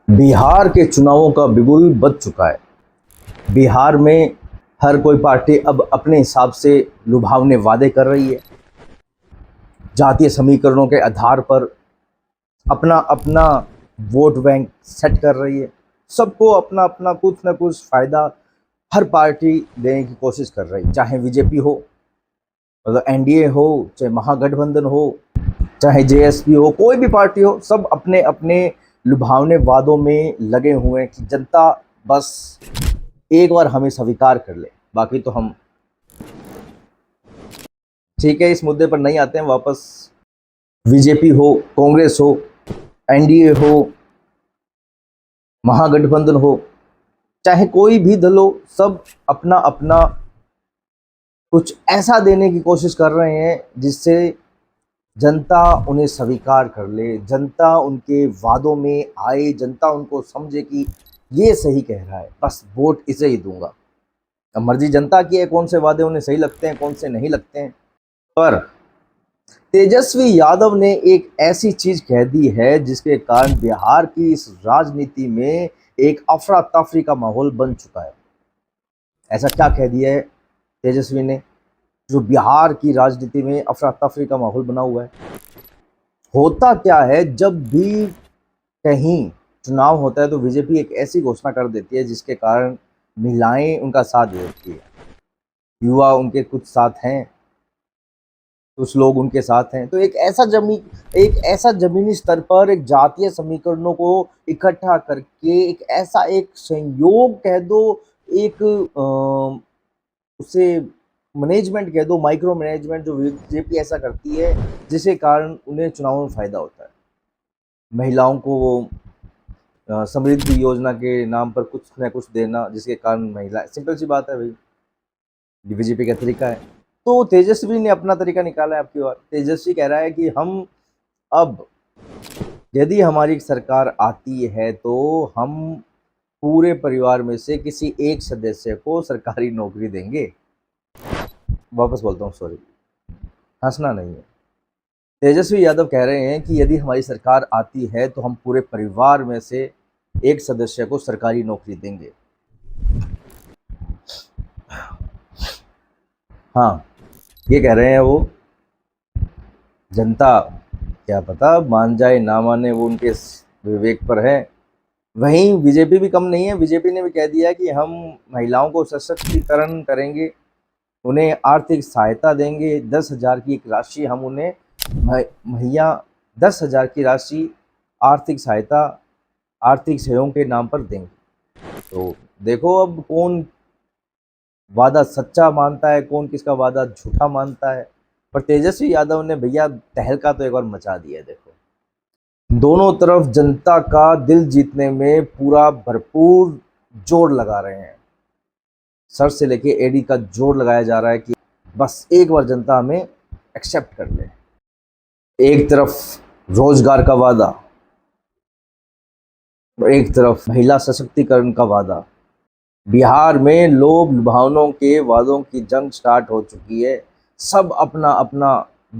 बिहार के चुनावों का बिगुल बज चुका है। बिहार में हर कोई पार्टी अब अपने हिसाब से लुभावने वादे कर रही है। जातीय समीकरणों के आधार पर अपना अपना वोट बैंक सेट कर रही है। सबको अपना अपना कुछ ना कुछ फायदा हर पार्टी देने की कोशिश कर रही है, चाहे बीजेपी हो, मतलब एनडीए हो, चाहे महागठबंधन हो, चाहे जेएसपी हो, कोई भी पार्टी हो, सब अपने अपने लुभावने वादों में लगे हुए हैं कि जनता बस एक बार हमें स्वीकार कर ले, बाकी तो हम ठीक है। इस मुद्दे पर नहीं आते हैं वापस। बीजेपी हो, कांग्रेस हो, एनडीए हो, महागठबंधन हो, चाहे कोई भी दल हो, सब अपना अपना कुछ ऐसा देने की कोशिश कर रहे हैं जिससे जनता उन्हें स्वीकार कर ले, जनता उनके वादों में आए, जनता उनको समझे कि ये सही कह रहा है, बस वोट इसे ही दूंगा। अब मर्जी जनता की है कौन से वादे उन्हें सही लगते हैं, कौन से नहीं लगते हैं। पर तेजस्वी यादव ने एक ऐसी चीज कह दी है जिसके कारण बिहार की इस राजनीति में एक अफरा तफरी का माहौल बन चुका है। ऐसा क्या कह दिया है तेजस्वी ने जो बिहार की राजनीति में अफरा तफरी का माहौल बना हुआ है? होता क्या है, जब भी कहीं चुनाव होता है तो बीजेपी एक ऐसी घोषणा कर देती है जिसके कारण महिलाएं उनका साथ देती है, युवा उनके कुछ साथ हैं, कुछ लोग उनके साथ हैं। तो एक ऐसा जमीनी स्तर पर एक जातीय समीकरणों को इकट्ठा करके एक ऐसा एक संयोग कह दो, एक उसे मैनेजमेंट कह दो, माइक्रो मैनेजमेंट जो बीजेपी ऐसा करती है जिसके कारण उन्हें चुनाव में फायदा होता है। महिलाओं को वो समृद्धि योजना के नाम पर कुछ न कुछ देना जिसके कारण महिला, सिंपल सी बात है भाई, बीजेपी का तरीका है। तो तेजस्वी ने अपना तरीका निकाला है। आपकी बार तेजस्वी कह रहा है कि हम अब यदि हमारी सरकार आती है तो हम पूरे परिवार में से किसी एक सदस्य को सरकारी नौकरी देंगे। वापस बोलता हूँ, सॉरी, हंसना नहीं है। तेजस्वी यादव कह रहे हैं कि यदि हमारी सरकार आती है तो हम पूरे परिवार में से एक सदस्य को सरकारी नौकरी देंगे। हाँ, ये कह रहे हैं वो। जनता क्या पता मान जाए ना माने, वो उनके विवेक पर है। वहीं बीजेपी भी कम नहीं है। बीजेपी ने भी कह दिया कि हम महिलाओं को सशक्तिकरण करेंगे, उन्हें आर्थिक सहायता देंगे। 10,000 की एक राशि हम उन्हें मुहैया, 10,000 की राशि आर्थिक सहायता, आर्थिक सहयोग के नाम पर देंगे। तो देखो अब कौन वादा सच्चा मानता है, कौन किसका वादा झूठा मानता है। पर तेजस्वी यादव ने भैया तहलका तो एक बार मचा दिया है। देखो, दोनों तरफ जनता का दिल जीतने में पूरा भरपूर जोर लगा रहे हैं। सर से लेके एडी का जोर लगाया जा रहा है कि बस एक बार जनता हमें एक्सेप्ट कर ले। एक तरफ रोजगार का वादा, एक तरफ महिला सशक्तिकरण का वादा। बिहार में लोभ लुभावनों के वादों की जंग स्टार्ट हो चुकी है। सब अपना अपना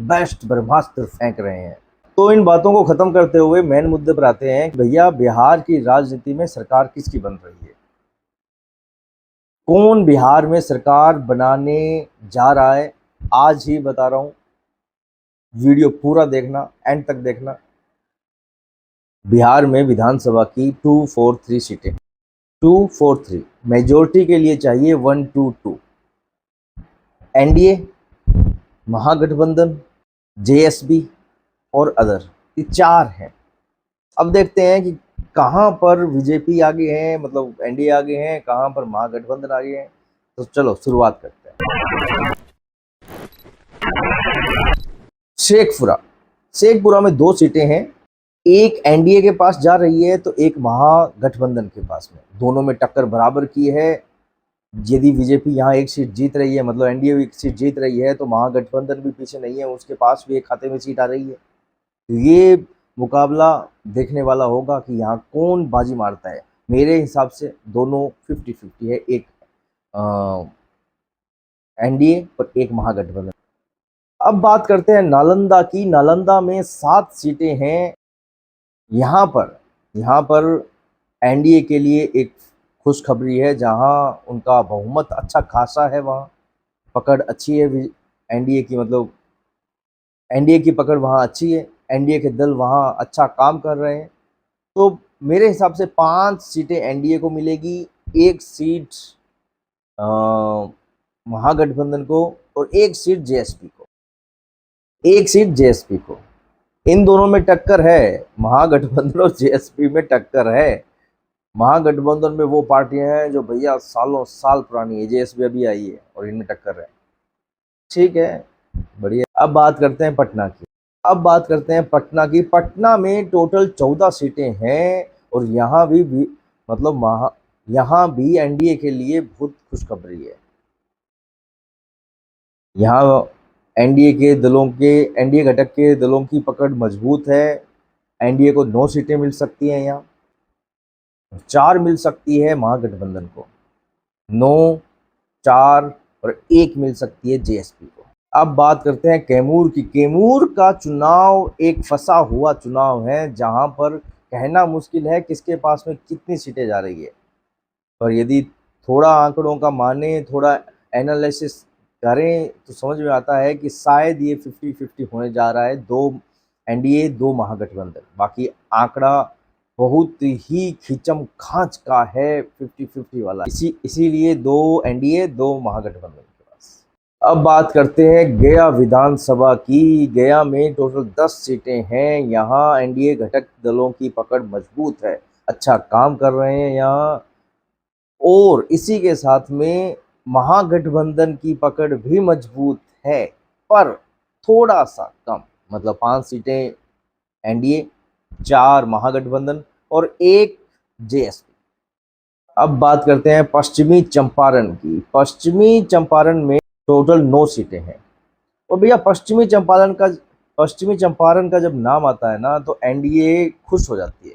बेस्ट ब्रह्मास्त्र फेंक रहे हैं। तो इन बातों को खत्म करते हुए मेन मुद्दे पर आते हैं कि भैया बिहार की राजनीति में सरकार किसकी बन रही है, कौन बिहार में सरकार बनाने जा रहा है। आज ही बता रहा हूं, वीडियो पूरा देखना, एंड तक देखना। बिहार में विधानसभा की 243 सीटें, 243 मेजोरिटी के लिए चाहिए 122। एनडीए, महागठबंधन, जेएसबी और अदर, ये 4 हैं। अब देखते हैं कि कहां पर बीजेपी आगे है, मतलब एनडीए आगे हैं, कहां पर महागठबंधन आगे हैं। तो चलो शुरुआत करते हैं। शेखपुरा, शेखपुरा में 2 सीटें हैं। एक एनडीए के पास जा रही है तो एक महागठबंधन के पास में। दोनों में टक्कर बराबर की है। यदि बीजेपी यहाँ एक सीट जीत रही है, मतलब एनडीए एक सीट जीत रही है, तो महागठबंधन भी पीछे नहीं है, उसके पास भी एक खाते में सीट आ रही है। तो ये मुकाबला देखने वाला होगा कि यहाँ कौन बाजी मारता है। मेरे हिसाब से दोनों 50-50 है, एक एनडीए और एक महागठबंधन। अब बात करते हैं नालंदा की। नालंदा में 7 सीटें हैं। यहाँ पर एनडीए के लिए एक खुशखबरी है, जहां उनका बहुमत अच्छा खासा है, वहां पकड़ अच्छी है एनडीए की, मतलब एनडीए की पकड़ वहां अच्छी है, एनडीए के दल वहां अच्छा काम कर रहे हैं। तो मेरे हिसाब से 5 सीटें एनडीए को मिलेगी, 1 सीट अ, महागठबंधन को और 1 सीट जेएसपी को, 1 सीट जेएसपी को। इन दोनों में टक्कर है, महागठबंधन और जेएसपी में टक्कर है। महागठबंधन में वो पार्टियां हैं जो भैया सालों साल पुरानी है, जेएसपी अभी आई है और इनमें टक्कर है। ठीक है, बढ़िया। अब बात करते हैं पटना की। अब बात करते हैं पटना की। पटना में टोटल 14 सीटें हैं और यहाँ भी मतलब यहाँ भी एनडीए के लिए बहुत खुशखबरी है। यहाँ एनडीए घटक के दलों की पकड़ मजबूत है। एनडीए को 9 सीटें मिल सकती हैं, यहाँ 4 मिल सकती है महागठबंधन को, 9, 4 और 1 मिल सकती है जेएसपी को। अब बात करते हैं कैमूर की। कैमूर का चुनाव एक फंसा हुआ चुनाव है, जहां पर कहना मुश्किल है किसके पास में कितनी सीटें जा रही है। पर यदि थोड़ा आंकड़ों का माने, थोड़ा एनालिसिस करें तो समझ में आता है कि शायद ये 50-50 होने जा रहा है, 2 एनडीए 2 महागठबंधन। बाकी आंकड़ा बहुत ही खींचम खांच का है, 50-50 वाला, इसीलिए 2 एनडीए 2 महागठबंधन के पास। अब बात करते हैं गया विधानसभा की। गया में टोटल 10 सीटें हैं। यहाँ एनडीए घटक दलों की पकड़ मजबूत है, अच्छा काम कर रहे हैं यहाँ, और इसी के साथ में महागठबंधन की पकड़ भी मजबूत है, पर थोड़ा सा कम, मतलब 5 सीटें एनडीए, 4 महागठबंधन और 1 जेएसपी। अब बात करते हैं पश्चिमी चंपारण की। पश्चिमी चंपारण में टोटल 9 सीटें हैं। और भैया पश्चिमी चंपारण का जब नाम आता है ना, तो एनडीए खुश हो जाती है।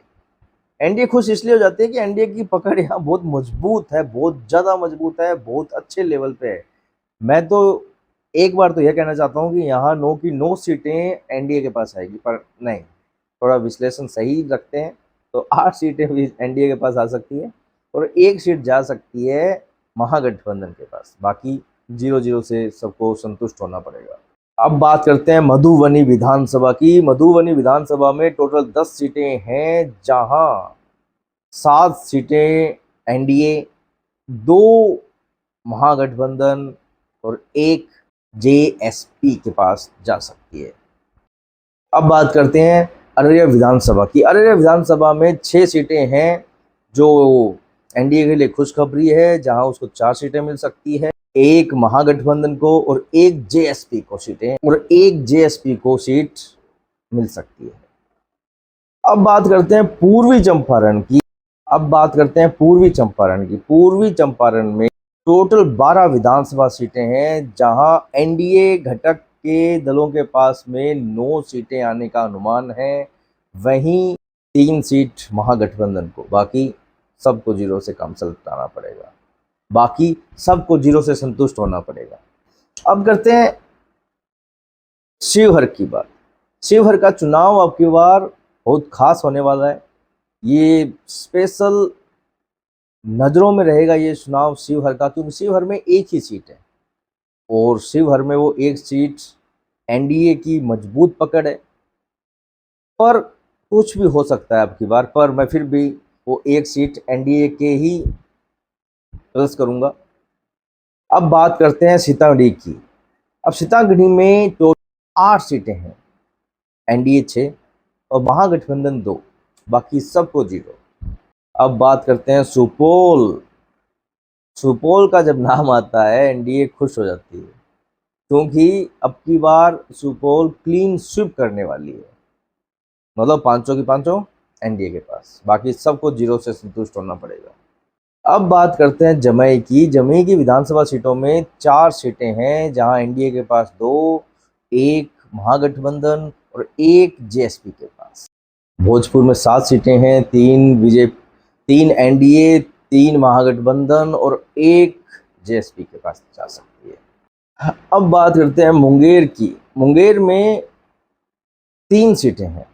एनडीए खुश इसलिए हो जाती है कि एनडीए की पकड़ यहाँ बहुत मजबूत है, बहुत ज़्यादा मजबूत है, बहुत अच्छे लेवल पे है। मैं तो एक बार तो यह कहना चाहता हूँ कि यहाँ 9 की 9 सीटें एनडीए के पास आएगी, पर नहीं, थोड़ा विश्लेषण सही रखते हैं तो 8 सीटें भी एनडीए के पास आ सकती है और 1 सीट जा सकती है महागठबंधन के पास। बाकी 0-0 से सबको संतुष्ट होना पड़ेगा। अब बात करते हैं मधुबनी विधानसभा की। मधुबनी विधानसभा में टोटल 10 सीटें हैं, जहां 7 सीटें एनडीए, 2 महागठबंधन और 1 जेएसपी के पास जा सकती है। अब बात करते हैं अररिया विधानसभा की। अररिया विधानसभा में 6 सीटें हैं, जो एनडीए के लिए खुशखबरी है, जहां उसको 4 सीटें मिल सकती है, 1 महागठबंधन को और 1 जेएसपी को सीट मिल सकती है। अब बात करते हैं पूर्वी चंपारण की। पूर्वी चंपारण में टोटल 12 विधानसभा सीटें हैं, जहां एनडीए घटक के दलों के पास में 9 सीटें आने का अनुमान है, वहीं 3 सीट महागठबंधन को। बाकी सबको 0 से कम सलटाना पड़ेगा, बाकी सबको 0 से संतुष्ट होना पड़ेगा। अब करते हैं शिवहर की बात। शिवहर का चुनाव अब की बार बहुत खास होने वाला है। ये स्पेशल नज़रों में रहेगा ये चुनाव शिवहर का, क्योंकि शिवहर में 1 ही सीट है और शिवहर में वो 1 सीट एनडीए की मजबूत पकड़ है। पर कुछ भी हो सकता है अब की बार, पर मैं फिर भी वो 1 सीट एनडीए के ही प्लस करूंगा। अब बात करते हैं सीतामढ़ी की। अब सीतामढ़ी में टोटल 8 सीटें हैं, एनडीए 6 और महागठबंधन 2, बाकी सबको 0। अब बात करते हैं सुपौल। सुपौल का जब नाम आता है एनडीए खुश हो जाती है, क्योंकि अब की बार सुपौल क्लीन स्वीप करने वाली है, मतलब 500 की 500 एनडीए के पास, बाकी सबको 0 से संतुष्ट होना पड़ेगा। अब बात करते हैं जमुई की। जमुई की विधानसभा सीटों में 4 सीटें हैं, जहां एनडीए के पास 2, 1 महागठबंधन और 1 जेएसपी के पास। भोजपुर में 7 सीटें हैं, 3 एनडीए, 3 महागठबंधन और 1 जेएसपी के पास जा सकती है। अब बात करते हैं मुंगेर की। मुंगेर में 3 सीटें हैं,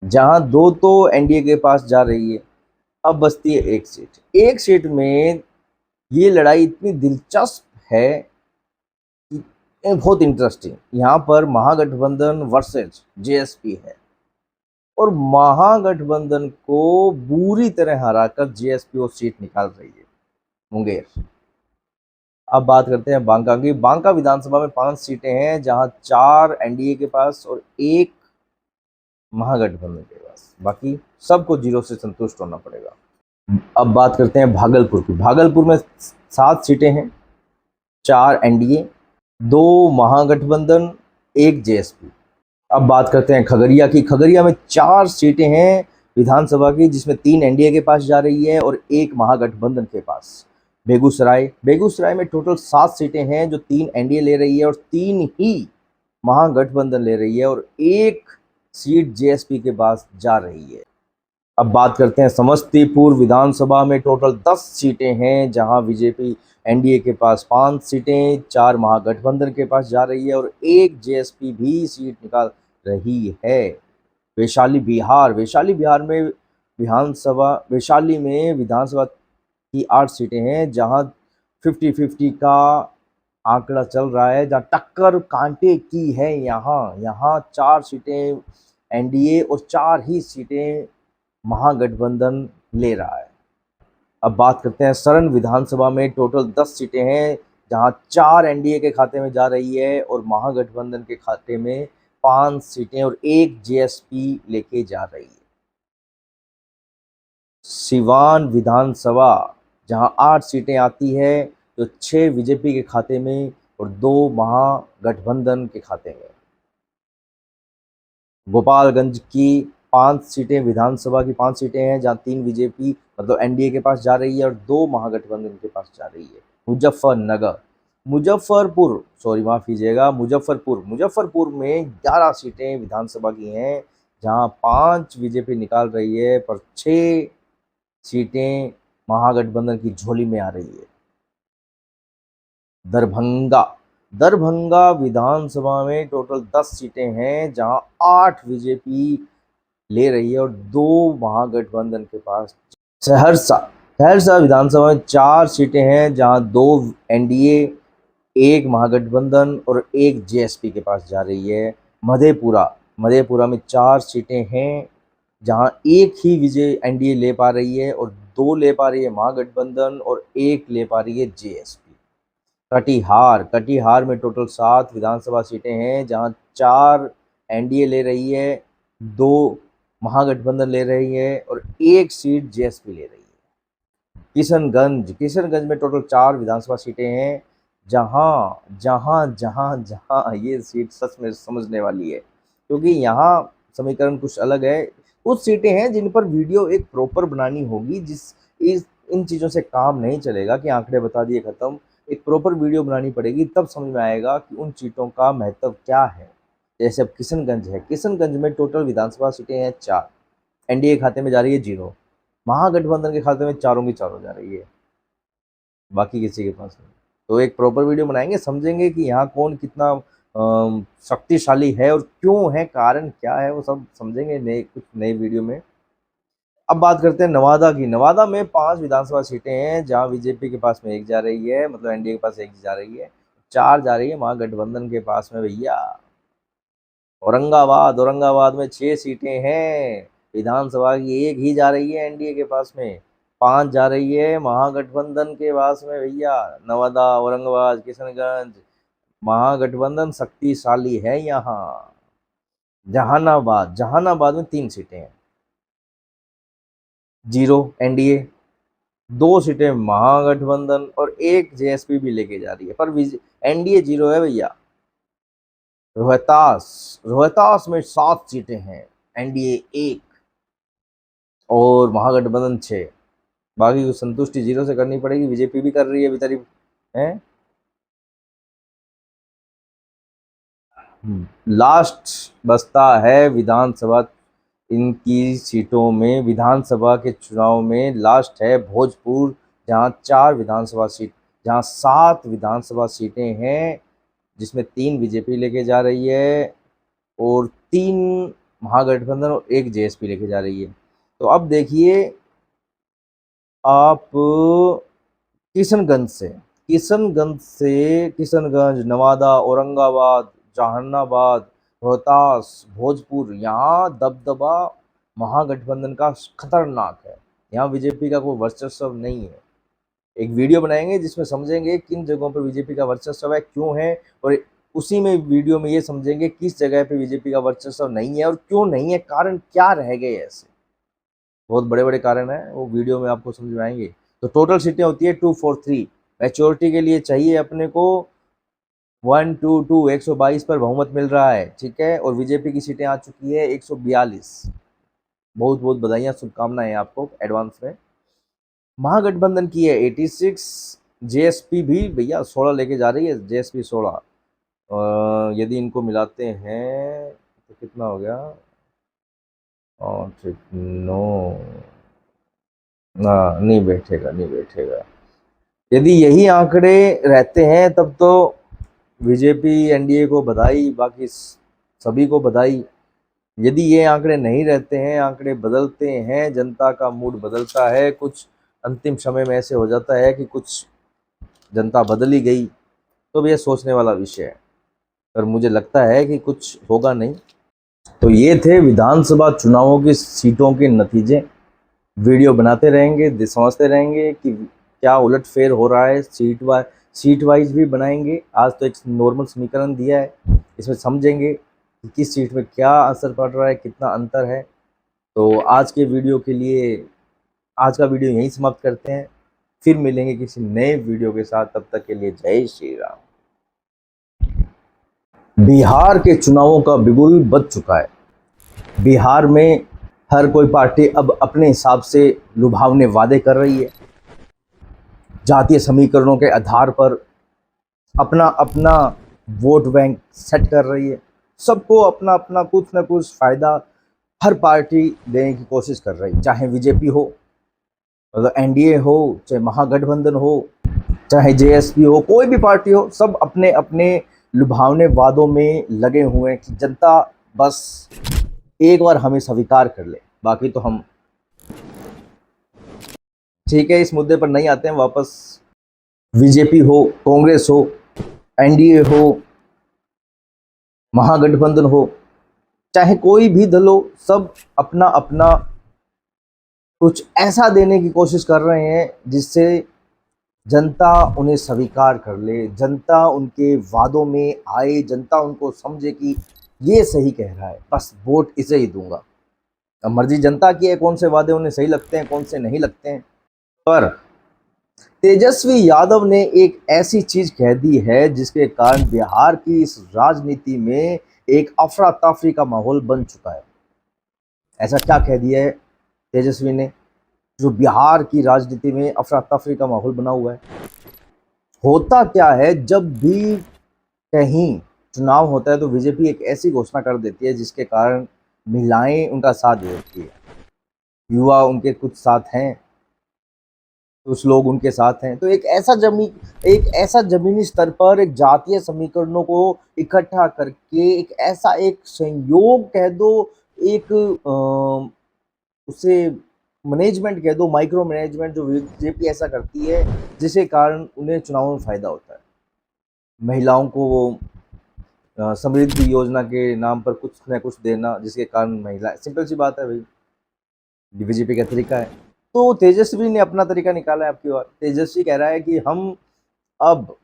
जहां 2 तो एनडीए के पास जा रही है। अब बचती है एक सीट। एक सीट में ये लड़ाई इतनी दिलचस्प है कि ये बहुत इंटरेस्टिंग। यहाँ पर महागठबंधन वर्सेस जेएसपी है और महागठबंधन को बुरी तरह हराकर जेएसपी वो सीट निकाल रही है, मुंगेर। अब बात करते हैं बांका की। बांका विधानसभा में 5 सीटें हैं, जहां 4 एनडीए के पास और 1 महागठबंधन के पास। बाकी सबको 0 से संतुष्ट होना पड़ेगा। अब बात करते हैं भागलपुर की। भागलपुर में 7 सीटें हैं, 4 एनडीए, 2 महागठबंधन, 1 जेएसपी। अब बात करते हैं खगड़िया की। खगड़िया में 4 सीटें हैं विधानसभा की, जिसमें 3 एनडीए के पास जा रही है और 1 महागठबंधन के पास। बेगूसराय में टोटल 7 सीटें हैं, जो 3 एनडीए ले रही है और 3 ही महागठबंधन ले रही है और 1 सीट जेएसपी के पास जा रही है। अब बात करते हैं समस्तीपुर विधानसभा में टोटल 10 सीटें हैं, जहां बीजेपी एनडीए के पास 5 सीटें, 4 महागठबंधन के पास जा रही है और 1 जेएसपी भी सीट निकाल रही है। वैशाली बिहार में विधानसभा की 8 सीटें हैं, जहां 50-50 का आंकड़ा चल रहा है, जहां टक्कर कांटे की है। यहाँ 4 सीटें एनडीए और 4 ही सीटें महागठबंधन ले रहा है। अब बात करते हैं सरण विधानसभा में टोटल 10 सीटें हैं, जहां 4 एनडीए के खाते में जा रही है और महागठबंधन के खाते में 5 सीटें और 1 जेएसपी लेके जा रही है। सिवान विधानसभा, जहां 8 सीटें आती है, तो 6 बीजेपी के खाते में और 2 महागठबंधन के खाते में। गोपालगंज की 5 सीटें विधानसभा की 5 सीटें हैं, जहां 3 बीजेपी मतलब एनडीए के पास जा रही है और 2 महागठबंधन के पास जा रही है। मुजफ्फरपुर में 11 सीटें विधानसभा की हैं, जहां 5 बीजेपी निकाल रही है पर 6 सीटें महागठबंधन की झोली में आ रही है। दरभंगा विधानसभा में टोटल 10 सीटें हैं, जहां 8 बीजेपी ले रही है और 2 महागठबंधन के पास। सहरसा विधानसभा में 4 सीटें हैं, जहां 2 एनडीए, 1 महागठबंधन और 1 जेएसपी के पास जा रही है। मधेपुरा में 4 सीटें हैं, जहां 1 ही विजय एनडीए ले पा रही है और 2 ले पा रही है महागठबंधन और 1 ले पा रही है जेएसपी। कटिहार में टोटल 7 विधानसभा सीटें हैं, जहां 4 एनडीए ले रही है, 2 महागठबंधन ले रही है और 1 सीट जेएसपी ले रही है। किशनगंज में टोटल 4 विधानसभा सीटें हैं, जहां ये सीट सच में समझने वाली है, क्योंकि यहाँ समीकरण कुछ अलग है। कुछ सीटें हैं जिन पर वीडियो एक प्रॉपर बनानी होगी, इन चीज़ों से काम नहीं चलेगा कि आंकड़े बता दिए खत्म। एक प्रॉपर वीडियो बनानी पड़ेगी, तब समझ में आएगा कि उन सीटों का महत्व क्या है। जैसे अब किशनगंज में टोटल विधानसभा सीटें हैं 4, एनडीए खाते में जा रही है 0, महागठबंधन के खाते में चारों की चारों जा रही है, बाकी किसी के पास नहीं। तो एक प्रॉपर वीडियो बनाएंगे, समझेंगे कि यहाँ कौन कितना शक्तिशाली है और क्यों है, कारण क्या है, वो सब समझेंगे कुछ नए वीडियो में। अब बात करते हैं नवादा की। नवादा में 5 विधानसभा सीटें हैं, जहां बीजेपी के पास में 1 जा रही है, मतलब एनडीए के पास 1 जा रही है, 4 जा रही है महागठबंधन के पास में भैया। औरंगाबाद में 6 सीटें हैं, विधानसभा की 1 ही जा रही है एनडीए के पास में, 5 जा रही है महागठबंधन के पास में भैया। नवादा, औरंगाबाद, किशनगंज, महागठबंधन शक्तिशाली है यहाँ। जहानाबाद में 3 सीटें हैं, 0 एनडीए, 2 सीटें महागठबंधन और 1 जेएसपी भी लेके जा रही है, पर एनडीए 0 है भैया। रोहतास में 7 सीटें हैं, एनडीए 1 और महागठबंधन 6। बाकी को संतुष्टि 0 से करनी पड़ेगी, बीजेपी भी कर रही है बेचारी है। लास्ट बचता है विधानसभा, इनकी सीटों में विधानसभा के चुनाव में लास्ट है भोजपुर, जहां 7 विधानसभा सीटें हैं, जिसमें 3 बीजेपी लेके जा रही है और 3 महागठबंधन और 1 जेएसपी लेके जा रही है। तो अब देखिए आप किशनगंज, नवादा, औरंगाबाद, जहानाबाद, रोहतास, भोजपुर, यहाँ दबदबा महागठबंधन का खतरनाक है। यहाँ बीजेपी का कोई वर्चस्व नहीं है। एक वीडियो बनाएंगे जिसमें समझेंगे किन जगहों पर बीजेपी का वर्चस्व है, क्यों है, और उसी में वीडियो में ये समझेंगे किस जगह पे बीजेपी का वर्चस्व नहीं है और क्यों नहीं है, कारण क्या रह गए ऐसे। बहुत बड़े बड़े कारण हैं, वो वीडियो में आपको समझ में आएंगे। तो टोटल सीटें होती है 243। मैच्योरिटी के लिए चाहिए अपने को 122, 122 पर बहुमत मिल रहा है, ठीक है। और बीजेपी की सीटें आ चुकी है 142। बहुत बहुत बधाइयाँ, शुभकामनाएं आपको एडवांस में। महागठबंधन की है 86। जेएसपी भी भैया 16 लेके जा रही है, जेएसपी 16। यदि इनको मिलाते हैं तो कितना हो गया, और ठीक नो ना, नहीं बैठेगा, नहीं बैठेगा। यदि यही आंकड़े रहते हैं तब तो बीजेपी एनडीए को बधाई, बाकी सभी को बधाई। यदि ये आंकड़े नहीं रहते हैं, आंकड़े बदलते हैं, जनता का मूड बदलता है, कुछ अंतिम समय में ऐसे हो जाता है कि कुछ जनता बदली गई, तो ये सोचने वाला विषय है। पर मुझे लगता है कि कुछ होगा नहीं। तो ये थे विधानसभा चुनावों की सीटों के नतीजे। वीडियो बनाते रहेंगे, समझते रहेंगे कि क्या उलटफेर हो रहा है। सीट वाइज भी बनाएंगे। आज तो एक नॉर्मल समीकरण दिया है, इसमें समझेंगे कि किस सीट में क्या असर पड़ रहा है, कितना अंतर है। तो आज के वीडियो के लिए, आज का वीडियो यहीं समाप्त करते हैं। फिर मिलेंगे किसी नए वीडियो के साथ, तब तक के लिए जय श्री राम। बिहार के चुनावों का बिगुल बज चुका है। बिहार में हर कोई पार्टी अब अपने हिसाब से लुभावने वादे कर रही है। जातीय समीकरणों के आधार पर अपना अपना वोट बैंक सेट कर रही है। सबको अपना अपना कुछ ना कुछ फायदा हर पार्टी देने की कोशिश कर रही है, चाहे बीजेपी हो, एनडीए हो, चाहे महागठबंधन हो, चाहे जेएसपी हो, कोई भी पार्टी हो, सब अपने अपने लुभावने वादों में लगे हुए हैं कि जनता बस एक बार हमें स्वीकार कर ले, बाकी तो हम ठीक है। इस मुद्दे पर नहीं आते हैं वापस। बीजेपी हो, कांग्रेस हो, एनडीए हो, महागठबंधन हो, चाहे कोई भी दल हो, सब अपना अपना कुछ ऐसा देने की कोशिश कर रहे हैं जिससे जनता उन्हें स्वीकार कर ले, जनता उनके वादों में आए, जनता उनको समझे कि ये सही कह रहा है, बस वोट इसे ही दूंगा। अब मर्जी जनता की है कौन से वादे उन्हें सही लगते हैं, कौन से नहीं लगते हैं। पर तेजस्वी यादव ने एक ऐसी चीज कह दी है जिसके कारण बिहार की इस राजनीति में एक अफरा तफरी का माहौल बन चुका है। ऐसा क्या कह दिया है तेजस्वी ने जो बिहार की राजनीति में अफरा तफरी का माहौल बना हुआ है? होता क्या है, जब भी कहीं चुनाव होता है तो बीजेपी एक ऐसी घोषणा कर देती है जिसके कारण महिलाएं उनका साथ देती है, युवा उनके कुछ साथ हैं, कुछ लोग उनके साथ हैं। तो एक ऐसा जमीनी स्तर पर एक जातीय समीकरणों को इकट्ठा करके एक ऐसा एक संयोग कह दो, एक उसे मैनेजमेंट कह दो, माइक्रो मैनेजमेंट जो बीजेपी ऐसा करती है जिसके कारण उन्हें चुनाव में फायदा होता है। महिलाओं को वो समृद्धि योजना के नाम पर कुछ न कुछ देना जिसके कारण महिला, सिंपल सी बात है भाई, बीजेपी का तरीका है। तो तेजस्वी ने अपना तरीका निकाला है आपकी ओर। तेजस्वी कह रहा है कि हम अब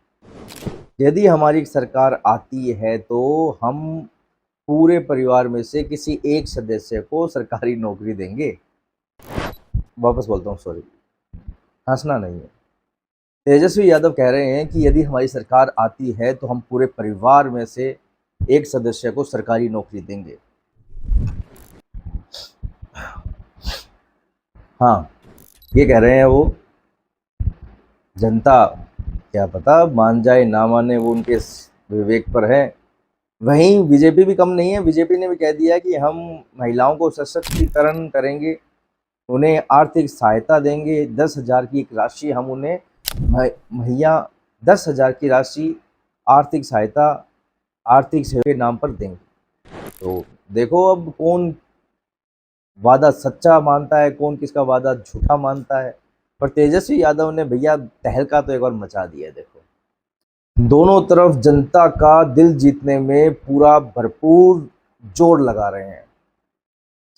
यदि हमारी सरकार आती है तो हम पूरे परिवार में से किसी एक सदस्य को सरकारी नौकरी देंगे। वापस बोलता हूँ, सॉरी, हंसना नहीं है। तेजस्वी यादव कह रहे हैं कि यदि हमारी सरकार आती है तो हम पूरे परिवार में से एक सदस्य को सरकारी नौकरी देंगे। हाँ, ये कह रहे हैं वो। जनता क्या पता मान जाए ना माने, वो उनके विवेक पर है। वहीं बीजेपी भी कम नहीं है। बीजेपी ने भी कह दिया कि हम महिलाओं को सशक्तिकरण करेंगे, उन्हें आर्थिक सहायता देंगे। 10,000 की एक राशि हम उन्हें मुहैया, 10,000 की राशि आर्थिक सहायता, आर्थिक सेवा के नाम पर देंगे। तो देखो अब कौन वादा सच्चा मानता है, कौन किसका वादा झूठा मानता है। पर तेजस्वी यादव ने भैया तहलका तो एक और मचा दिया है। देखो दोनों तरफ जनता का दिल जीतने में पूरा भरपूर जोर लगा रहे हैं,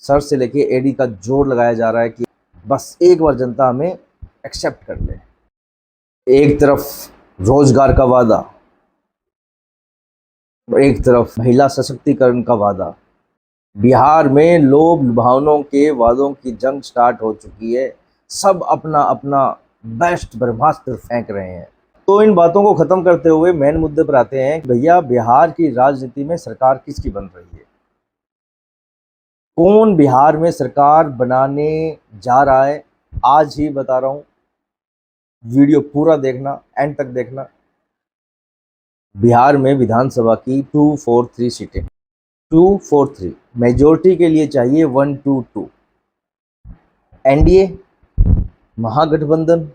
सर से लेके एडी का जोर लगाया जा रहा है कि बस एक बार जनता हमें एक्सेप्ट कर ले। एक तरफ रोजगार का वादा, एक तरफ महिला सशक्तिकरण का वादा। बिहार में लोभ लुभावनों के वादों की जंग स्टार्ट हो चुकी है। सब अपना अपना बेस्ट ब्रह्मास्त्र फेंक रहे हैं। तो इन बातों को खत्म करते हुए मेन मुद्दे पर आते हैं। भैया बिहार की राजनीति में सरकार किसकी बन रही है, कौन बिहार में सरकार बनाने जा रहा है, आज ही बता रहा हूं। वीडियो पूरा देखना, एंड तक देखना। बिहार में विधानसभा की 243 सीटें, 243 मेजोरिटी के लिए चाहिए 122। एनडीए, महागठबंधन,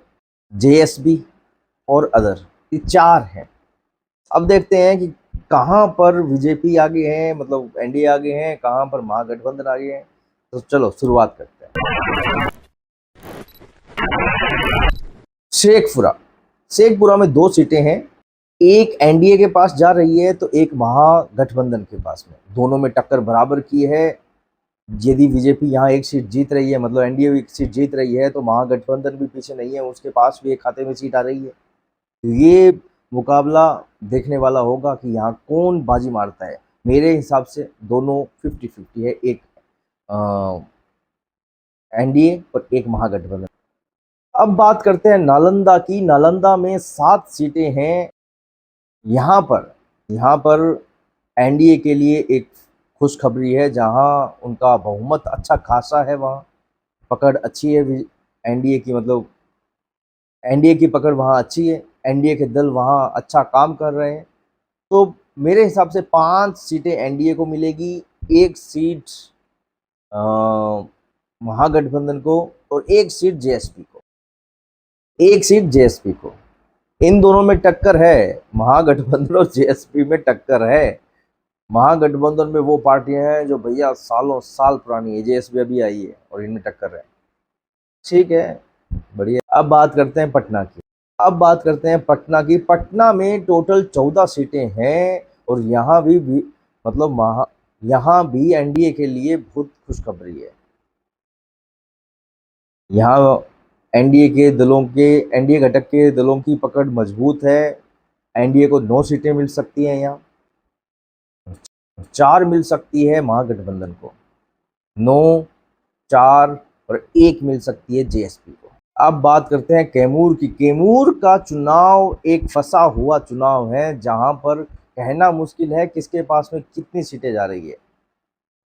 जेएसबी और अदर, ये 4 हैं। अब देखते हैं कि कहां पर बीजेपी आगे है, मतलब एनडीए आगे हैं, कहां पर महागठबंधन आगे हैं। तो चलो शुरुआत करते हैं। शेखपुरा में 2 सीटें हैं, एक एनडीए के पास जा रही है तो एक महागठबंधन के पास में। दोनों में टक्कर बराबर की है। यदि बीजेपी यहाँ एक सीट जीत रही है, मतलब एनडीए एक सीट जीत रही है, तो महागठबंधन भी पीछे नहीं है, उसके पास भी एक खाते में सीट आ रही है। तो ये मुकाबला देखने वाला होगा कि यहाँ कौन बाजी मारता है। मेरे हिसाब से दोनों 50-50 है, एक एनडीए और एक महागठबंधन। अब बात करते हैं नालंदा की। नालंदा में 7 सीटें हैं। यहाँ पर एनडीए के लिए एक खुशखबरी है, जहाँ उनका बहुमत अच्छा खासा है, वहाँ पकड़ अच्छी है एनडीए की, मतलब एनडीए की पकड़ वहाँ अच्छी है, एनडीए के दल वहाँ अच्छा काम कर रहे हैं। तो मेरे हिसाब से 5 सीटें एनडीए को मिलेगी, 1 सीट महागठबंधन को और 1 सीट जेएसपी को, 1 सीट जेएसपी को। इन दोनों में टक्कर है, महागठबंधन और जेएसपी में टक्कर है। महागठबंधन में वो पार्टियां हैं जो भैया सालों साल पुरानी है, जेएसपी अभी आई है और इनमें टक्कर है। ठीक है, बढ़िया। अब बात करते हैं पटना की। पटना में टोटल 14 सीटें हैं और यहाँ भी मतलब यहाँ भी एनडीए के लिए बहुत खुशखबरी है। यहाँ एनडीए घटक के दलों की पकड़ मजबूत है। एनडीए को 9 सीटें मिल सकती हैं, यहाँ 4 मिल सकती है महागठबंधन को, 9, 4 और 1 मिल सकती है जेएसपी को। अब बात करते हैं कैमूर की। कैमूर का चुनाव एक फंसा हुआ चुनाव है, जहां पर कहना मुश्किल है किसके पास में कितनी सीटें जा रही है।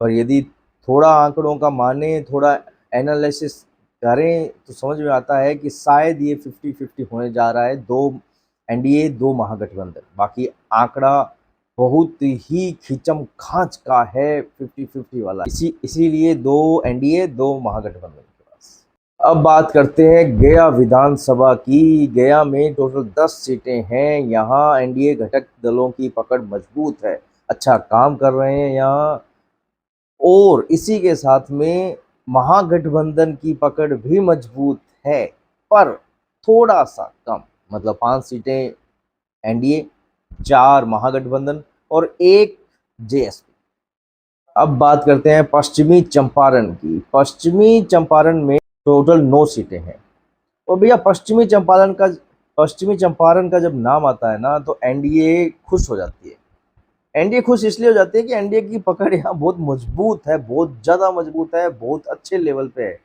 पर यदि थोड़ा आंकड़ों का माने, थोड़ा एनालिसिस करें तो समझ में आता है कि शायद ये 50-50 होने जा रहा है, 2 एनडीए 2 महागठबंधन। बाकी आंकड़ा बहुत ही खींचम खांच का है 50-50 वाला, इसीलिए 2 एनडीए 2 महागठबंधन के पास। अब बात करते हैं गया विधानसभा की। गया में टोटल 10 सीटें हैं। यहाँ एनडीए घटक दलों की पकड़ मजबूत है, अच्छा काम कर रहे हैं यहाँ, और इसी के साथ में महागठबंधन की पकड़ भी मजबूत है, पर थोड़ा सा कम, मतलब 5 सीटें एनडीए, 4 महागठबंधन और 1 जेएसपी। अब बात करते हैं पश्चिमी चंपारण की। पश्चिमी चंपारण में टोटल 9 सीटें हैं। और भैया पश्चिमी चंपारण का जब नाम आता है ना, तो एनडीए खुश हो जाती है। एनडीए खुश इसलिए हो जाती है कि एनडीए की पकड़ यहाँ बहुत मजबूत है, बहुत ज़्यादा मजबूत है, बहुत अच्छे लेवल पे है।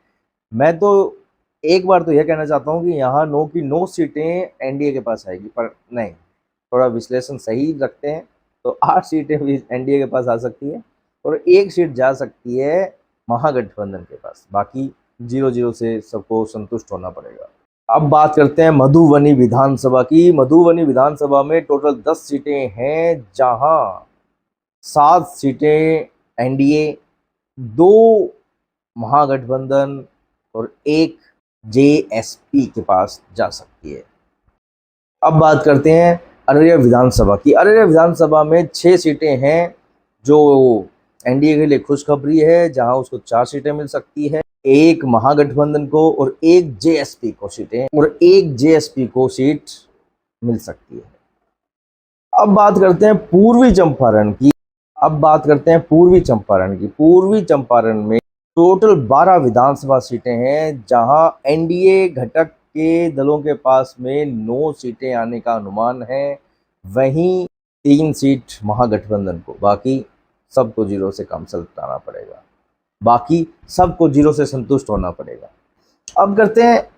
मैं तो एक बार तो यह कहना चाहता हूँ कि यहाँ 9 की 9 सीटें एनडीए के पास आएगी, पर नहीं, थोड़ा विश्लेषण सही रखते हैं तो 8 सीटें भी एनडीए के पास आ सकती है और 1 सीट जा सकती है महागठबंधन के पास। बाकी 0-0 से सबको संतुष्ट होना पड़ेगा। अब बात करते हैं मधुबनी विधानसभा की। मधुबनी विधानसभा में टोटल 10 सीटें हैं, जहां 7 सीटें एनडीए, 2 महागठबंधन और 1 जेएसपी के पास जा सकती है। अब बात करते हैं अररिया विधानसभा की। अररिया विधानसभा में 6 सीटें हैं, जो एनडीए के लिए खुशखबरी है, जहां उसको 4 सीटें मिल सकती है। एक महागठबंधन को और एक जेएसपी को सीटें और एक जेएसपी को सीट मिल सकती है। अब बात करते हैं पूर्वी चंपारण की। पूर्वी चंपारण में टोटल 12 विधानसभा सीटें हैं, जहां एनडीए घटक के दलों के पास में 9 सीटें आने का अनुमान है। वहीं 3 सीट महागठबंधन को, बाकी सबको जीरो से काम चलाना पड़ेगा, बाकी सबको जीरो से संतुष्ट होना पड़ेगा। अब करते हैं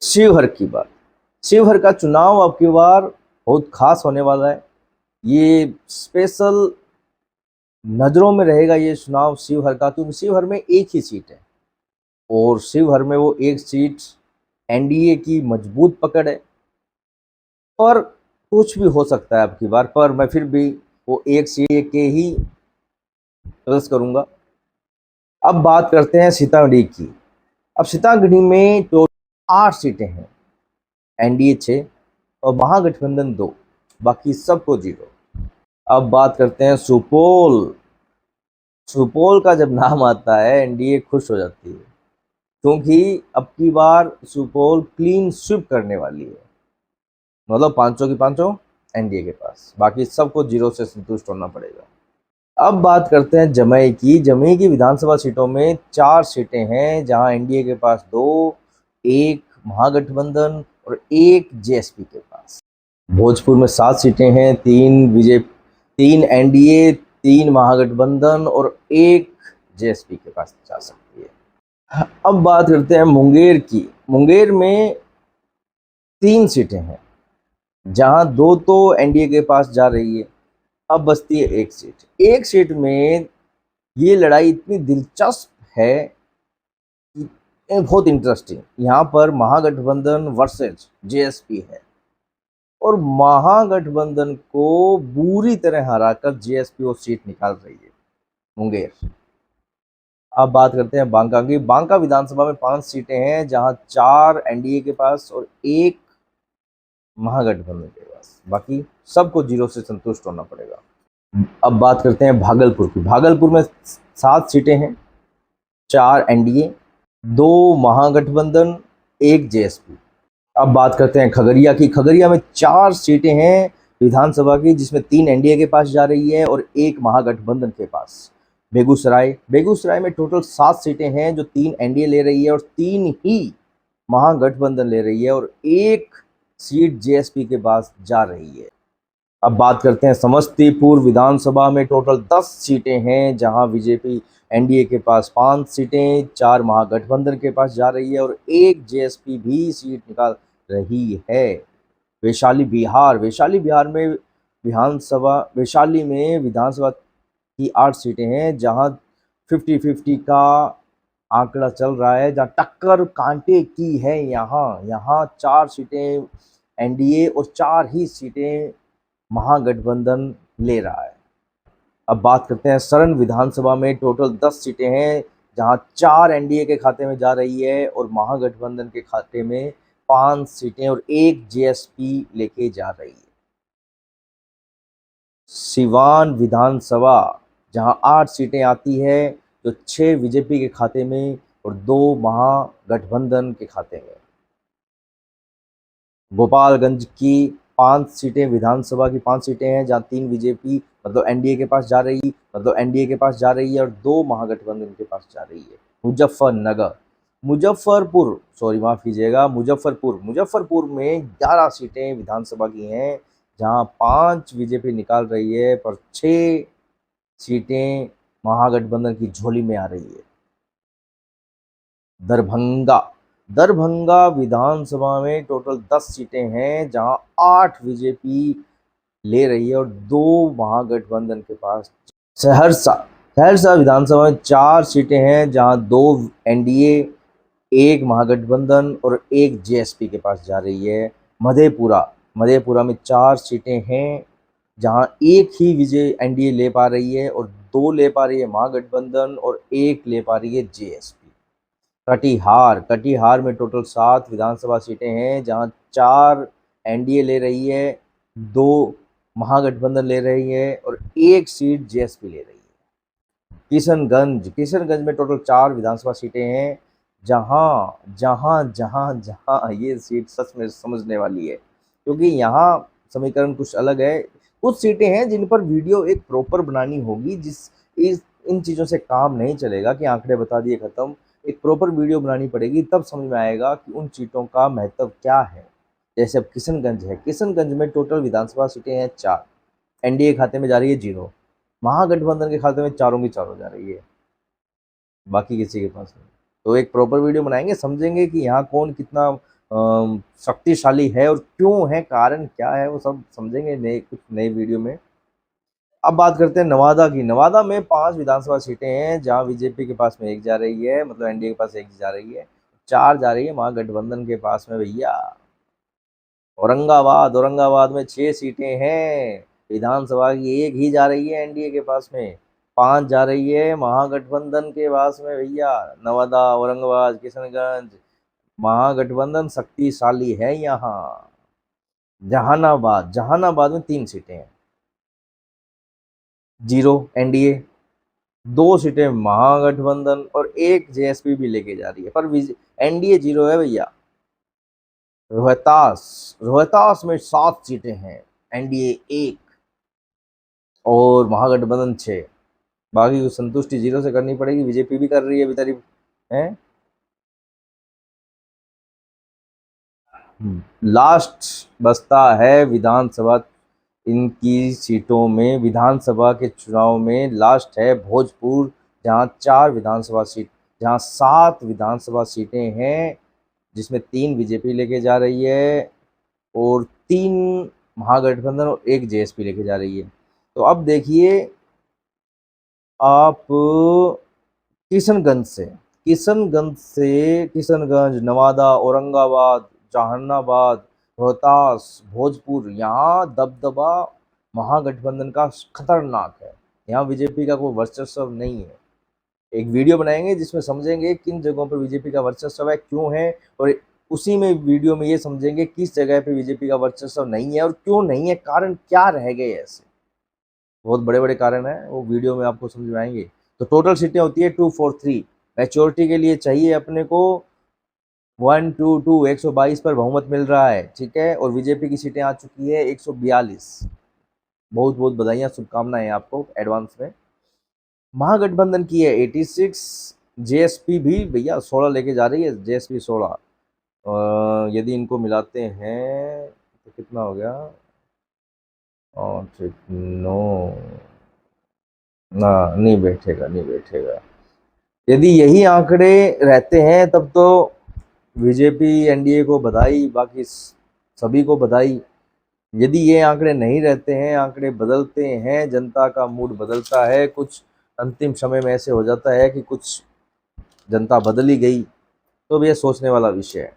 शिवहर की बात। शिवहर का चुनाव अब की बार बहुत खास होने वाला है। ये स्पेशल नजरों में रहेगा ये चुनाव शिवहर का, क्योंकि शिवहर में एक ही सीट है और शिवहर में वो एक सीट एनडीए की मजबूत पकड़ है। पर कुछ भी हो सकता है अब की बार, पर मैं फिर भी वो एक सीट के ही सजेस्ट करूंगा। अब बात करते हैं सीतामढ़ी की। अब सीतामढ़ी में तो 8 सीटें हैं, एनडीए 6 और महागठबंधन 2, बाकी सबको जीरो। अब बात करते हैं सुपौल। सुपौल का जब नाम आता है एनडीए खुश हो जाती है, क्योंकि अब की बार सुपौल क्लीन स्वीप करने वाली है। मतलब 500 की 500 एनडीए के पास, बाकी सबको जीरो से संतुष्ट होना पड़ेगा। अब बात करते हैं जमुई की। जमुई की विधानसभा सीटों में 4 सीटें हैं, जहां एनडीए के पास 2, एक महागठबंधन और एक जेएसपी के पास। भोजपुर में 7 सीटें हैं, 3 बीजेपी, 3 एनडीए, 3 महागठबंधन और एक जेएसपी के पास जा सकती है। अब बात करते हैं मुंगेर की। मुंगेर में 3 सीटें हैं, जहां 2 तो एनडीए के पास जा रही है। अब बचती है एक सीट। एक सीट में ये लड़ाई इतनी दिलचस्प है कि बहुत इंटरेस्टिंग। यहाँ पर महागठबंधन वर्सेज जेएसपी है और महागठबंधन को बुरी तरह हराकर जेएसपी वो सीट निकाल रही है, मुंगेर। अब बात करते हैं बांका की। बांका विधानसभा में 5 सीटें हैं, जहां 4 एनडीए के पास और एक महागठबंधन के पास, बाकी सबको जीरो से संतुष्ट होना पड़ेगा। अब बात करते हैं भागलपुर की। भागलपुर में 7 सीटें हैं, 4 एनडीए, 2 महागठबंधन, एक जेएसपी। अब बात करते हैं खगड़िया की। खगड़िया में 4 सीटें हैं विधानसभा की, जिसमें 3 एनडीए के पास जा रही है और एक महागठबंधन के पास। बेगूसराय में टोटल 7 सीटें हैं, जो 3 एनडीए ले रही है और 3 ही महागठबंधन ले रही है और एक सीट जेएसपी के पास जा रही है। अब बात करते हैं समस्तीपुर विधानसभा में टोटल 10 सीटें हैं, जहां बीजेपी एनडीए के पास 5 सीटें, 4 महागठबंधन के पास जा रही है और एक जेएसपी भी सीट निकाल रही है। वैशाली बिहार में विधानसभा की 8 सीटें हैं, जहां 50-50 का आंकड़ा चल रहा है, जहां टक्कर कांटे की है। यहाँ 4 सीटें एनडीए और 4 ही सीटें महागठबंधन ले रहा है। अब बात करते हैं सरण विधानसभा में टोटल 10 सीटें हैं, जहां 4 एनडीए के खाते में जा रही है और महागठबंधन के खाते में 5 सीटें और एक जेएसपी लेके जा रही है। सिवान विधानसभा, जहां 8 सीटें आती है, जो 6 बीजेपी के खाते में और 2 महागठबंधन के खाते में। गोपालगंज की 5 सीटें, विधानसभा की 5 सीटें हैं, जहां 3 बीजेपी मतलब एनडीए के पास जा रही है और 2 महागठबंधन के पास जा रही है। मुजफ्फरपुर में 11 सीटें विधानसभा की हैं, जहां 5 बीजेपी निकाल रही है पर 6 सीटें महागठबंधन की झोली में आ रही है। दरभंगा विधानसभा में टोटल 10 सीटें हैं, जहां 8 बीजेपी ले रही है और 2 महागठबंधन के पास। सहरसा विधानसभा में 4 सीटें हैं, जहां 2 एनडीए, एक महागठबंधन और एक जेएसपी के पास जा रही है। मधेपुरा में 4 सीटें हैं, जहां एक ही विजय एनडीए ले पा रही है और 2 ले पा रही है महागठबंधन और 1 ले पा रही है जेएसपी। कटिहार में टोटल 7 विधानसभा सीटें हैं, जहां 4 एनडीए ले रही है, 2 महागठबंधन ले रही है और 1 सीट जेएसपी ले रही है। किशनगंज में टोटल 4 विधानसभा सीटें हैं, जहाँ जहाँ जहाँ जहाँ ये सीट सच में समझने वाली है, क्योंकि यहाँ समीकरण कुछ अलग है। कुछ सीटें हैं जिन पर वीडियो एक प्रॉपर बनानी होगी, इन चीज़ों से काम नहीं चलेगा कि आंकड़े बता दिए खत्म। एक प्रॉपर वीडियो बनानी पड़ेगी, तब समझ में आएगा कि उन सीटों का महत्व क्या है। जैसे अब किशनगंज है, किशनगंज में टोटल विधानसभा सीटें हैं 4, एनडीए खाते में जा रही है 0, महागठबंधन के खाते में चारों की चारों जा रही है, बाकी किसी के पास नहीं। तो एक प्रॉपर वीडियो बनाएंगे, समझेंगे कि यहाँ कौन कितना शक्तिशाली है और क्यों है, कारण क्या है, वो सब समझेंगे कुछ नए वीडियो में। अब बात करते हैं नवादा की। नवादा में 5 विधानसभा सीटें हैं, जहाँ बीजेपी के पास में 1 जा रही है, मतलब एनडीए के पास 1 जा रही है, 4 जा रही है महागठबंधन के पास में भैया। औरंगाबाद में 6 सीटें हैं, विधानसभा की 1 ही जा रही है एनडीए के पास में, 5 जा रही है महागठबंधन के पास में भैया। नवादा, औरंगाबाद, किशनगंज, महागठबंधन शक्तिशाली है यहाँ। जहानाबाद में 3 सीटें हैं, 0 एनडीए, 2 सीटें महागठबंधन और 1 जेएसपी भी लेके जा रही है, पर एनडीए 0 है भैया। रोहतास में 7 सीटें हैं, एनडीए 1 और महागठबंधन 6। बाकी को संतुष्टि 0 से करनी पड़ेगी, बीजेपी भी कर रही है अभी है। लास्ट बचता है विधानसभा, इनकी सीटों में विधानसभा के चुनाव में लास्ट है भोजपुर, जहां 7 विधानसभा सीटें हैं, जिसमें 3 बीजेपी लेके जा रही है और 3 महागठबंधन और 1 जेएसपी लेके जा रही है। तो अब देखिए आप किशनगंज, नवादा, औरंगाबाद, जहानाबाद, रोहतास, भोजपुर, यहाँ दबदबा महागठबंधन का खतरनाक है। यहाँ बीजेपी का कोई वर्चस्व नहीं है। एक वीडियो बनाएंगे जिसमें समझेंगे किन जगहों पर बीजेपी का वर्चस्व है, क्यों है, और उसी में वीडियो में ये समझेंगे किस जगह पे बीजेपी का वर्चस्व नहीं है और क्यों नहीं है, कारण क्या रह गए ऐसे। बहुत बड़े बड़े कारण हैं, वो वीडियो में आपको समझ में आएंगे। तो टोटल सीटें होती है 243, मैच्योरिटी के लिए चाहिए अपने को 122, 122 पर बहुमत मिल रहा है, ठीक है। और बीजेपी की सीटें आ चुकी है 142। बहुत बहुत बधाइयाँ, शुभकामनाएं आपको एडवांस में। महागठबंधन की है 86, जेएसपी भी भैया 16 लेके जा रही है, जेएसपी 16। यदि इनको मिलाते हैं तो कितना हो गया, और ठीक नो ना, नहीं बैठेगा। यदि यही आंकड़े रहते हैं तब तो बीजेपी एनडीए को बधाई, बाकी सभी को बधाई। यदि ये आंकड़े नहीं रहते हैं, आंकड़े बदलते हैं, जनता का मूड बदलता है, कुछ अंतिम समय में ऐसे हो जाता है कि कुछ जनता बदल ही गई, तो ये सोचने वाला विषय है,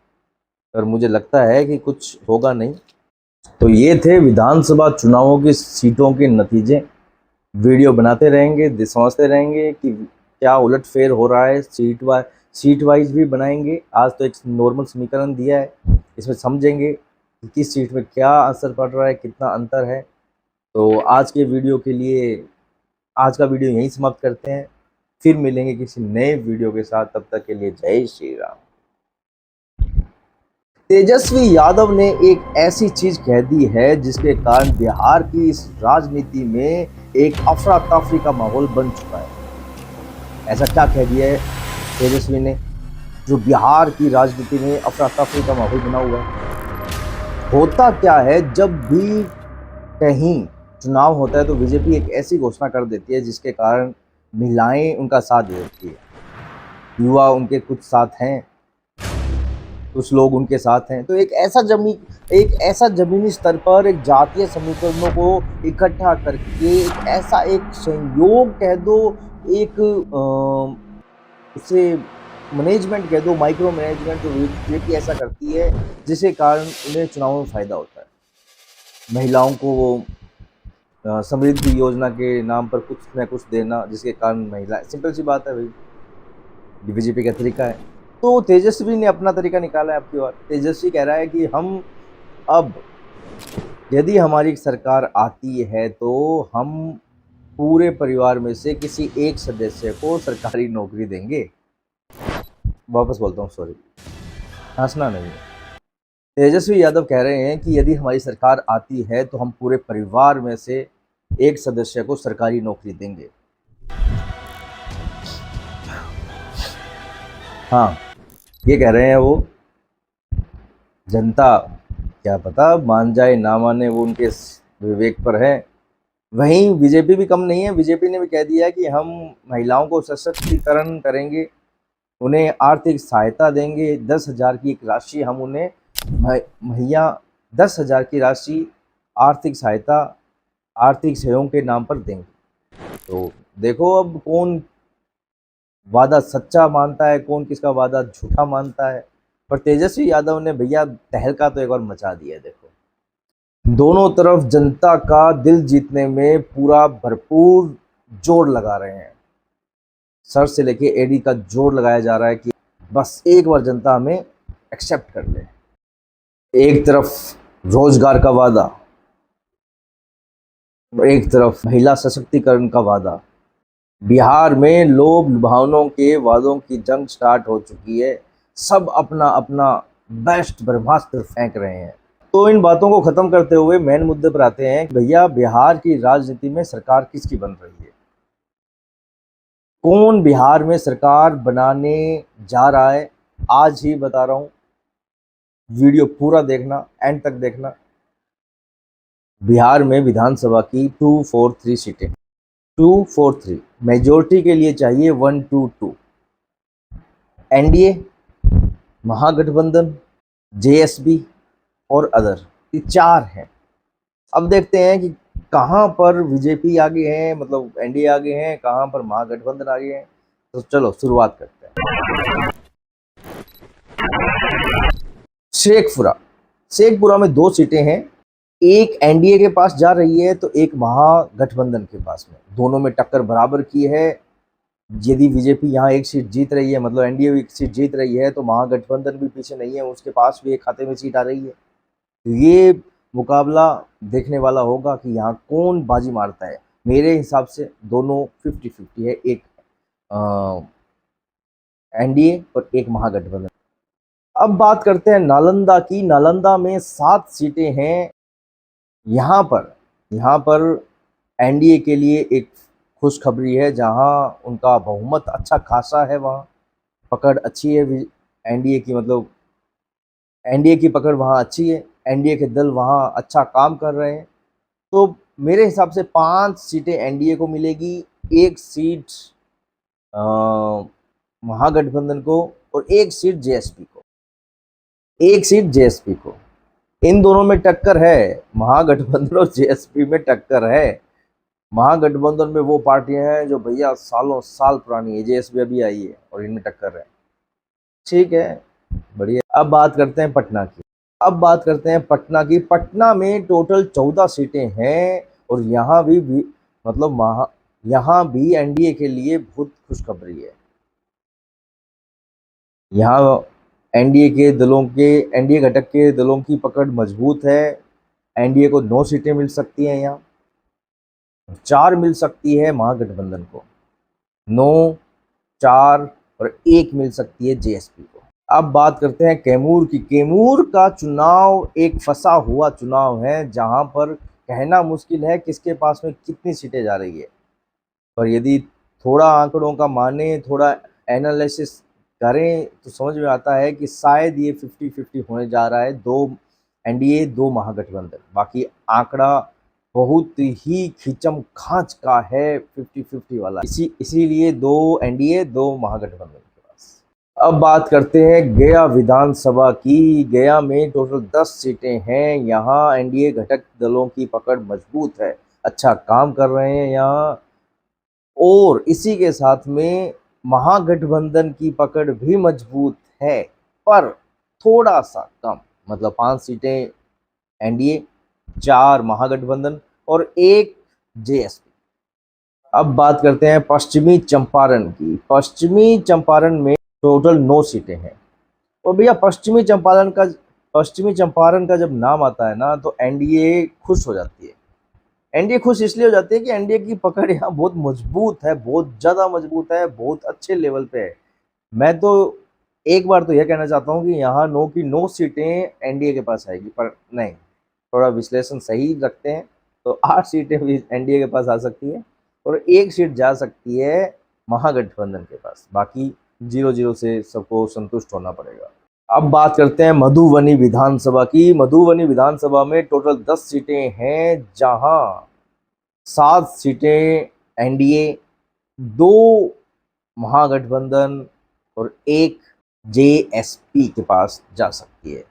और मुझे लगता है कि कुछ होगा नहीं। तो ये थे विधानसभा चुनावों की सीटों के नतीजे। वीडियो बनाते रहेंगे, समझते रहेंगे कि क्या उलटफेर हो रहा है, सीट वाइज भी बनाएंगे। आज तो एक नॉर्मल समीकरण दिया है, इसमें समझेंगे कि किस सीट में क्या असर पड़ रहा है, कितना अंतर है। तो आज के वीडियो के लिए आज का वीडियो यहीं समाप्त करते हैं, फिर मिलेंगे किसी नए वीडियो के साथ। तब तक के लिए जय श्री राम। तेजस्वी यादव ने एक ऐसी चीज कह दी है जिसके कारण बिहार की इस राजनीति में एक अफरा तफरी का माहौल बन चुका है। ऐसा क्या कह दिया है तेजस्वी ने जो बिहार की राजनीति में अफरा तफरी का माहौल बना हुआ है? होता क्या है, जब भी कहीं चुनाव होता है तो बीजेपी एक ऐसी घोषणा कर देती है जिसके कारण महिलाएं उनका साथ दे देती है, युवा उनके कुछ साथ हैं, कुछ लोग उनके साथ हैं। तो एक ऐसा जमीनी स्तर पर एक जातीय समीकरणों को इकट्ठा करके एक संयोग कह दो, एक उसे मैनेजमेंट कह दो, माइक्रो मैनेजमेंट जो बीजेपी ऐसा करती है जिसके कारण उन्हें चुनाव में फायदा होता है। महिलाओं को वो समृद्धि योजना के नाम पर कुछ न कुछ देना, जिसके कारण महिला, सिंपल सी बात है भाई, बीजेपी का तरीका है। तो तेजस्वी ने अपना तरीका निकाला है आपकी ओर। तेजस्वी कह रहा है कि हम अब यदि हमारी सरकार आती है तो हम पूरे परिवार में से किसी एक सदस्य को सरकारी नौकरी देंगे। वापस बोलता हूँ, सॉरी, हंसना नहीं है। तेजस्वी यादव कह रहे हैं कि यदि हमारी सरकार आती है तो हम पूरे परिवार में से एक सदस्य को सरकारी नौकरी देंगे। हाँ, ये कह रहे हैं वो। जनता क्या पता मान जाए ना माने, वो उनके विवेक पर है। वहीं बीजेपी भी कम नहीं है। बीजेपी ने भी कह दिया है कि हम महिलाओं को सशक्तिकरण करेंगे, उन्हें आर्थिक सहायता देंगे। 10,000 की एक राशि हम उन्हें मुहैया 10,000 की राशि आर्थिक सहायता, आर्थिक सहयोग के नाम पर देंगे। तो देखो अब कौन वादा सच्चा मानता है, कौन किसका वादा झूठा मानता है। पर तेजस्वी यादव ने भैया तहलका तो एक बार मचा दिया है। देखो, दोनों तरफ जनता का दिल जीतने में पूरा भरपूर जोर लगा रहे हैं। सर से लेके एडी का जोर लगाया जा रहा है कि बस एक बार जनता हमें एक्सेप्ट कर ले। एक तरफ रोजगार का वादा, एक तरफ महिला सशक्तिकरण का वादा। बिहार में लोभ लुभावनों के वादों की जंग स्टार्ट हो चुकी है। सब अपना अपना बेस्ट ब्रह्मास्त्र फेंक रहे हैं। तो इन बातों को खत्म करते हुए मेन मुद्दे पर आते हैं कि भैया बिहार की राजनीति में सरकार किसकी बन रही है, कौन बिहार में सरकार बनाने जा रहा है। आज ही बता रहा हूं, वीडियो पूरा देखना, एंड तक देखना। बिहार में विधानसभा की 243 सीटें, 243 मेजोरिटी के लिए चाहिए 122। एनडीए, महागठबंधन, जेएसबी और अदर, ये 4 हैं। अब देखते हैं कि कहां पर बीजेपी आगे है, मतलब एनडीए आगे हैं, कहां पर महागठबंधन आगे हैं। तो चलो शुरुआत करते हैं। शेखपुरा में 2 सीटें हैं। एक एनडीए के पास जा रही है तो एक महागठबंधन के पास में। दोनों में टक्कर बराबर की है। यदि बीजेपी यहाँ एक सीट जीत रही है, मतलब एनडीए एक सीट जीत रही है, तो महागठबंधन भी पीछे नहीं है, उसके पास भी एक खाते में सीट आ रही है। तो ये मुकाबला देखने वाला होगा कि यहाँ कौन बाजी मारता है। मेरे हिसाब से दोनों 50-50 है, एक एनडीए और एक महागठबंधन। अब बात करते हैं नालंदा की। नालंदा में 7 सीटें हैं। यहाँ पर एनडीए के लिए एक खुशखबरी है, जहां उनका बहुमत अच्छा खासा है, वहाँ पकड़ अच्छी है एनडीए की, मतलब एनडीए की पकड़ वहाँ अच्छी है, एनडीए के दल वहाँ अच्छा काम कर रहे हैं। तो मेरे हिसाब से 5 सीटें एनडीए को मिलेगी, 1 सीट महागठबंधन को और 1 सीट जेएसपी को, 1 सीट जेएसपी को। इन दोनों में टक्कर है, महागठबंधन और जेएसपी में टक्कर है। महागठबंधन में वो पार्टियां हैं जो भैया सालों साल पुरानी है, जेएसपी अभी आई है और इनमें टक्कर है। ठीक है, बढ़िया। अब बात करते हैं पटना की। पटना में टोटल 14 सीटें हैं और यहाँ भी मतलब यहाँ भी एनडीए के लिए बहुत खुशखबरी है। यहाँ एनडीए घटक के दलों की पकड़ मजबूत है। एनडीए को 9 सीटें मिल सकती हैं, यहाँ 4 मिल सकती है महागठबंधन को, 9, 4 और 1 मिल सकती है जेएसपी को। अब बात करते हैं कैमूर की। कैमूर का चुनाव एक फंसा हुआ चुनाव है, जहां पर कहना मुश्किल है किसके पास में कितनी सीटें जा रही है। पर यदि थोड़ा आंकड़ों का माने, थोड़ा एनालिसिस करें, तो समझ में आता है कि शायद ये 50-50 होने जा रहा है, 2 एनडीए 2 महागठबंधन। बाकी आंकड़ा बहुत ही खींचम खांच का है, 50-50 वाला। इसीलिए 2 एनडीए 2 महागठबंधन के पास। अब बात करते हैं गया विधानसभा की। गया में टोटल 10 सीटें हैं। यहाँ एनडीए घटक दलों की पकड़ मजबूत है, अच्छा काम कर रहे हैं यहाँ, और इसी के साथ में महागठबंधन की पकड़ भी मजबूत है, पर थोड़ा सा कम, मतलब 5 सीटें एनडीए, 4 महागठबंधन और 1 जेएसपी। अब बात करते हैं पश्चिमी चंपारण की। पश्चिमी चंपारण में टोटल 9 सीटें हैं। और भैया पश्चिमी चंपारण का जब नाम आता है ना, तो एनडीए खुश हो जाती है। एनडीए खुश इसलिए हो जाती है कि एनडीए की पकड़ यहाँ बहुत मजबूत है, बहुत ज़्यादा मजबूत है, बहुत अच्छे लेवल पे है। मैं तो एक बार तो यह कहना चाहता हूँ कि यहाँ 9 की 9 सीटें एनडीए के पास आएगी, पर नहीं, थोड़ा विश्लेषण सही रखते हैं तो 8 सीटें भी एनडीए के पास आ सकती है और 1 सीट जा सकती है महागठबंधन के पास। बाकी 0-0 से सबको संतुष्ट होना पड़ेगा। अब बात करते हैं मधुबनी विधानसभा की। मधुबनी विधानसभा में टोटल 10 सीटें हैं, जहां 7 सीटें एनडीए, 2 महागठबंधन और 1 जेएसपी के पास जा सकती है।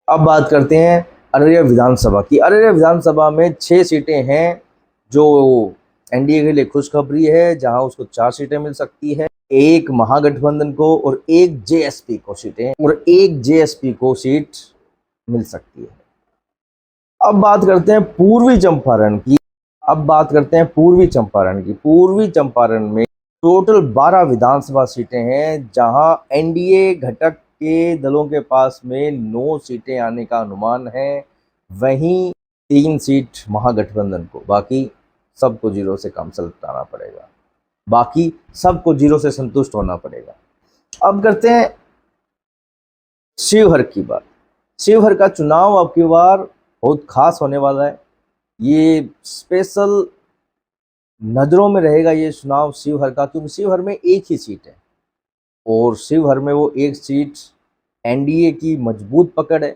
अब बात करते हैं अररिया विधानसभा की। अररिया विधानसभा में 6 सीटें हैं, जो एनडीए के लिए खुशखबरी है, जहां उसको 4 सीटें मिल सकती है, 1 महागठबंधन को और 1 जेएसपी को सीट मिल सकती है। अब बात करते हैं पूर्वी चंपारण की। पूर्वी चंपारण में टोटल 12 विधानसभा सीटें हैं, जहां एनडीए घटक के दलों के पास में 9 सीटें आने का अनुमान है, वहीं 3 सीट महागठबंधन को। बाकी सबको 0 से काम चलाना पड़ेगा, बाकी सबको 0 से संतुष्ट होना पड़ेगा। अब करते हैं शिवहर की बात। शिवहर का चुनाव अब की बार बहुत खास होने वाला है। ये स्पेशल नजरों में रहेगा ये चुनाव शिवहर का, क्योंकि शिवहर में एक ही सीट है और शिवहर में वो एक सीट एनडीए की मजबूत पकड़ है,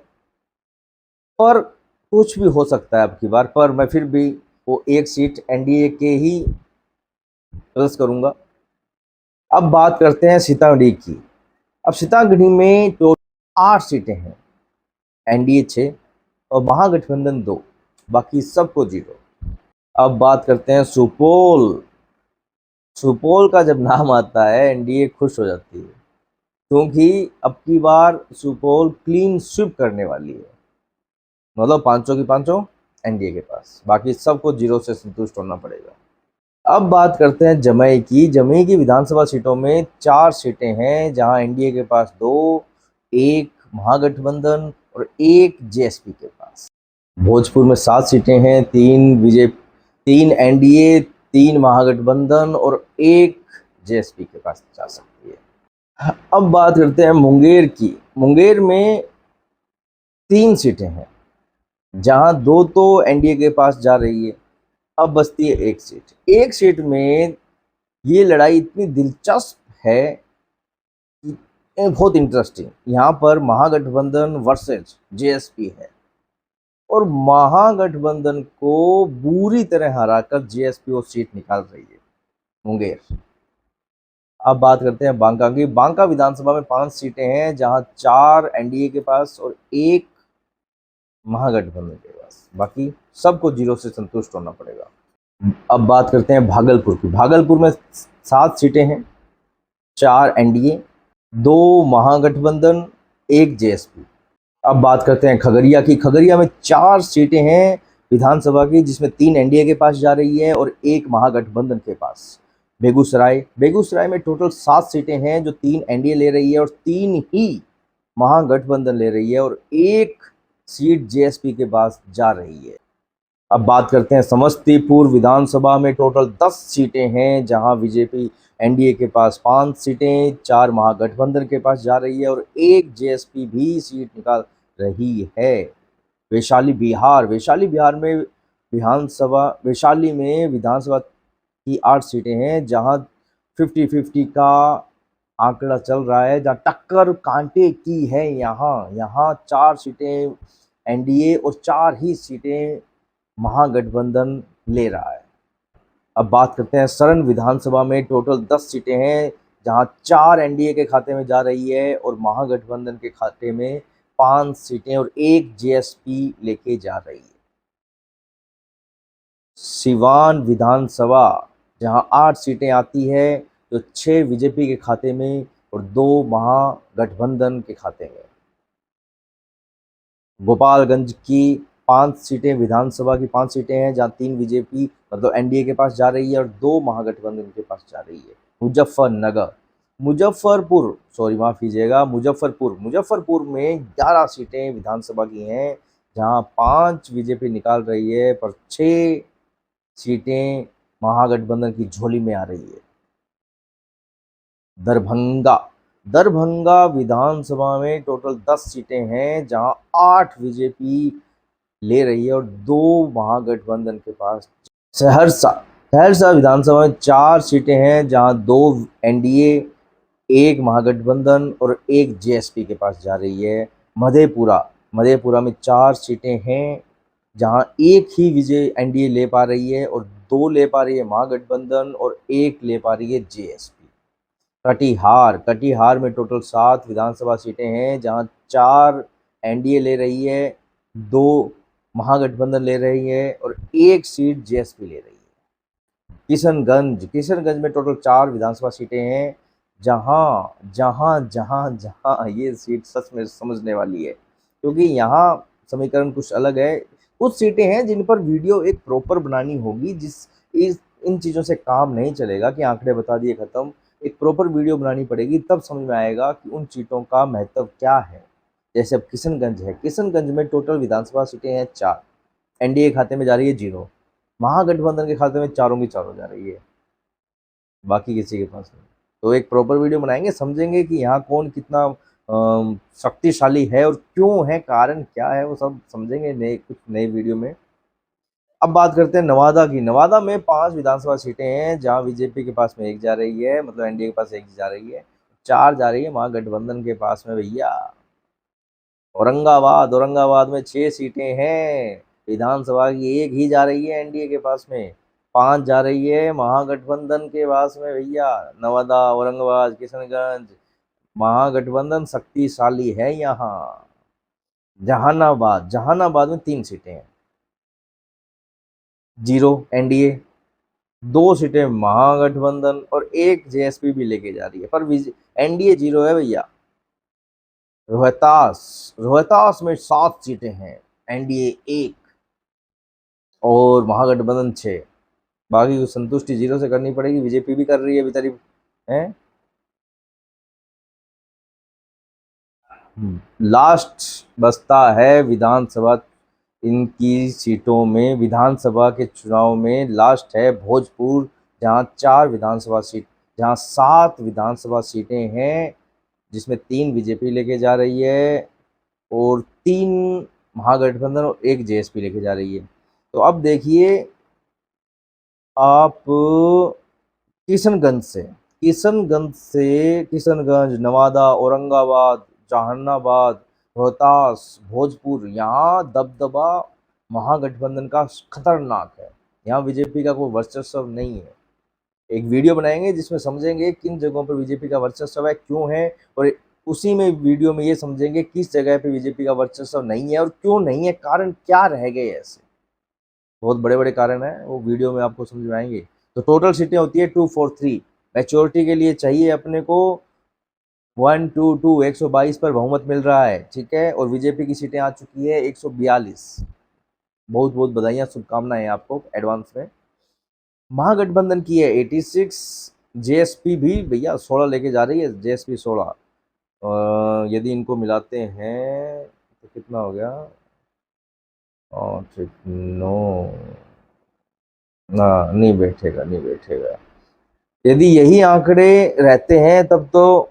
पर कुछ भी हो सकता है अब की बार। पर मैं फिर भी वो एक सीट एनडीए के ही प्लस करूंगा। अब बात करते हैं सीतामढ़ी की। अब सीतामढ़ी में तो 8 सीटें हैं, एनडीए 6 और महागठबंधन 2, बाकी सबको 0। अब बात करते हैं सुपौल। सुपौल का जब नाम आता है एनडीए खुश हो जाती है, क्योंकि अब की बार सुपौल क्लीन स्वीप करने वाली है, मतलब 500 की 500 एनडीए के पास, बाकी सबको 0 से संतुष्ट होना पड़ेगा। अब बात करते हैं जमुई की। जमुई की विधानसभा सीटों में 4 सीटें हैं, जहां एनडीए के पास 2, 1 महागठबंधन और 1 जेएसपी के पास। भोजपुर में 7 सीटें हैं, 3 एनडीए, 3 महागठबंधन और 1 जेएसपी के पास जा सकती है। अब बात करते हैं मुंगेर की। मुंगेर में 3 सीटें हैं, जहां 2 तो एनडीए के पास जा रही है, अब बचती है 1 सीट। 1 सीट में ये लड़ाई इतनी दिलचस्प है, बहुत इंटरेस्टिंग। यहाँ पर महागठबंधन वर्सेज जेएसपी है और महागठबंधन को बुरी तरह हराकर जेएसपी वो सीट निकाल रही है, मुंगेर। अब बात करते हैं बांका की। बांका विधानसभा में 5 सीटें हैं, जहां 4 एनडीए के पास और 1 महागठबंधन के पास, बाकी सबको 0 से संतुष्ट होना पड़ेगा। अब बात करते हैं भागलपुर की। भागलपुर में 7 सीटें हैं, 4 एनडीए, 2 महागठबंधन, 1 जेएसपी। अब बात करते हैं खगड़िया की। खगड़िया में 4 सीटें हैं विधानसभा की, जिसमें 3 एनडीए के पास जा रही है और 1 महागठबंधन के पास। बेगूसराय में टोटल 7 सीटें हैं, जो 3 एनडीए ले रही है और 3 ही महागठबंधन ले रही है और 1 सीट जेएसपी के पास जा रही है। अब बात करते हैं समस्तीपुर विधानसभा में टोटल 10 सीटें हैं, जहां बीजेपी एनडीए के पास 5 सीटें, 4 महागठबंधन के पास जा रही है और 1 जेएसपी भी सीट निकाल रही है। वैशाली में विधानसभा की 8 सीटें हैं, जहां 50-50 का आंकड़ा चल रहा है, जहां टक्कर कांटे की है। यहाँ 4 सीटें एनडीए और 4 ही सीटें महागठबंधन ले रहा है। अब बात करते हैं सरण विधानसभा में टोटल 10 सीटें हैं, जहां 4 एनडीए के खाते में जा रही है और महागठबंधन के खाते में 5 सीटें और 1 जेएसपी लेके जा रही है। सिवान विधानसभा, जहां 8 सीटें आती है, तो 6 बीजेपी के खाते में और 2 महागठबंधन के खाते में। गोपालगंज की 5 सीटें, विधानसभा की 5 सीटें हैं, जहां 3 बीजेपी मतलब एनडीए के पास जा रही है और 2 महागठबंधन के पास जा रही है। मुजफ्फरपुर में 11 सीटें विधानसभा की हैं, जहां 5 बीजेपी निकाल रही है, पर 6 सीटें महागठबंधन की झोली में आ रही है। दरभंगा दरभंगा विधानसभा में टोटल 10 सीटें हैं, जहां 8 बीजेपी ले रही है और 2 महागठबंधन के पास। सहरसा सहरसा विधानसभा में 4 सीटें हैं, जहां 2 एनडीए, 1 महागठबंधन और 1 जेएसपी के पास जा रही है। मधेपुरा में 4 सीटें हैं, जहां 1 ही विजय एनडीए ले पा रही है और 2 ले पा रही है महागठबंधन और 1 ले पा रही है जेएसपी। कटिहार में टोटल 7 विधानसभा सीटें हैं, जहां 4 एनडीए ले रही है, 2 महागठबंधन ले रही है और 1 सीट जेएसपी ले रही है। किशनगंज में टोटल 4 विधानसभा सीटें हैं, जहां ये सीट सच में समझने वाली है, क्योंकि यहाँ समीकरण कुछ अलग है। कुछ सीटें हैं जिन पर वीडियो एक प्रॉपर बनानी होगी, इन चीज़ों से काम नहीं चलेगा कि आंकड़े बता दिए खत्म। एक प्रॉपर वीडियो बनानी पड़ेगी, तब समझ में आएगा कि उन सीटों का महत्व क्या है। जैसे अब किशनगंज में टोटल विधानसभा सीटें हैं 4, एनडीए खाते में जा रही है 0, महागठबंधन के खाते में चारों की चारों जा रही है, बाकी किसी के पास नहीं। तो एक प्रॉपर वीडियो बनाएंगे, समझेंगे कि यहाँ कौन कितना शक्तिशाली है और क्यों है, कारण क्या है, वो सब समझेंगे कुछ नए वीडियो में। अब बात करते हैं नवादा की। नवादा में 5 विधानसभा सीटें हैं, जहां बीजेपी के पास में 1 जा रही है, मतलब एनडीए के पास 1 जा रही है, 4 जा रही है महागठबंधन के पास में भैया। औरंगाबाद में 6 सीटें हैं, विधानसभा की 1 ही जा रही है एनडीए के पास में, 5 जा रही है महागठबंधन के पास में भैया। नवादा, औरंगाबाद, किशनगंज, महागठबंधन शक्तिशाली है यहाँ। जहानाबाद में 3 सीटें हैं, 0 एनडीए, 2 सीटें महागठबंधन और 1 जेएसपी भी लेके जा रही है, पर एनडीए 0 है भैया। रोहतास में 7 सीटें हैं, एनडीए 1 और महागठबंधन 6। बाकी को संतुष्टि 0 से करनी पड़ेगी, बीजेपी भी कर रही है बेचारी है। लास्ट बचता है विधानसभा, इनकी सीटों में विधानसभा के चुनाव में लास्ट है भोजपुर, जहां 7 विधानसभा सीटें हैं, जिसमें 3 बीजेपी लेके जा रही है और 3 महागठबंधन और 1 जेएसपी लेके जा रही है। तो अब देखिए आप किशनगंज, नवादा, औरंगाबाद, जहानाबाद, रोहतास, भोजपुर, यहाँ दबदबा महागठबंधन का खतरनाक है। यहाँ बीजेपी का कोई वर्चस्व नहीं है। एक वीडियो बनाएंगे जिसमें समझेंगे किन जगहों पर बीजेपी का वर्चस्व है, क्यों है, और उसी में वीडियो में ये समझेंगे किस जगह पे बीजेपी का वर्चस्व नहीं है और क्यों नहीं है, कारण क्या रह गए ऐसे। बहुत बड़े बड़े कारण हैं, वो वीडियो में आपको समझ में आएंगे। तो टोटल सीटें होती है 243। मैच्योरिटी के लिए चाहिए अपने को 122, 122 पर बहुमत मिल रहा है, ठीक है। और बीजेपी की सीटें आ चुकी है 142। बहुत बहुत बधाइयाँ, शुभकामनाएं आपको एडवांस में। महागठबंधन की है 86, जेएसपी भी भैया 16 लेके जा रही है, जेएसपी 16। यदि इनको मिलाते हैं तो कितना हो गया, और नो ना, नहीं बैठेगा। यदि यही आंकड़े रहते हैं तब तो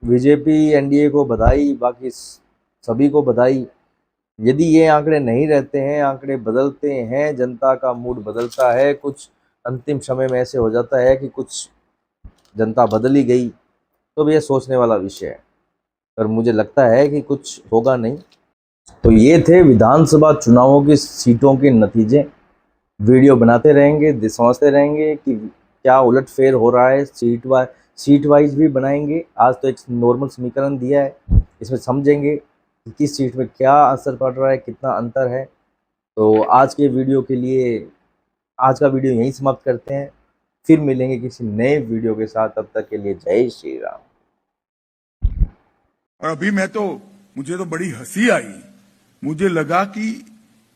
बीजेपी एनडीए को बधाई, बाकी सभी को बधाई। यदि ये आंकड़े नहीं रहते हैं, आंकड़े बदलते हैं, जनता का मूड बदलता है, कुछ अंतिम समय में ऐसे हो जाता है कि कुछ जनता बदली गई, तो भी ये सोचने वाला विषय है, पर मुझे लगता है कि कुछ होगा नहीं। तो ये थे विधानसभा चुनावों की सीटों के नतीजे। वीडियो बनाते रहेंगे, समझते रहेंगे कि क्या उलटफेर हो रहा है, सीट वाइज भी बनाएंगे। आज तो एक नॉर्मल समीकरण दिया है, इसमें समझेंगे कि किस सीट में क्या असर पड़ रहा है, कितना अंतर है। तो आज के वीडियो के लिए आज का वीडियो यहीं समाप्त करते हैं, फिर मिलेंगे किसी नए वीडियो के साथ। तब तक के लिए जय श्री राम। और अभी मुझे तो बड़ी हंसी आई, मुझे लगा कि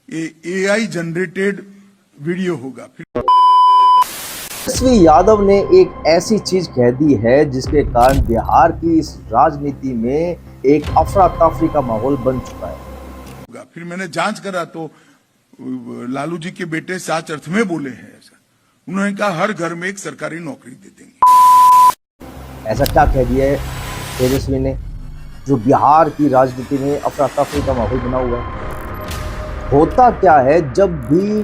ये एआई जनरेटेड वीडियो होगा। तेजस्वी यादव ने एक ऐसी चीज कह दी है जिसके कारण बिहार की इस राजनीति में एक अफरा तफरी का माहौल बन चुका है। फिर मैंने जांच करा तो लालू जी के बेटे सच अर्थ में बोले हैं ऐसा। उन्होंने कहा हर घर में एक सरकारी नौकरी दे देंगे। ऐसा क्या कह दिया है तेजस्वी ने जो बिहार की राजनीति में अफरा तफरी का माहौल बना हुआ है। होता क्या है, जब भी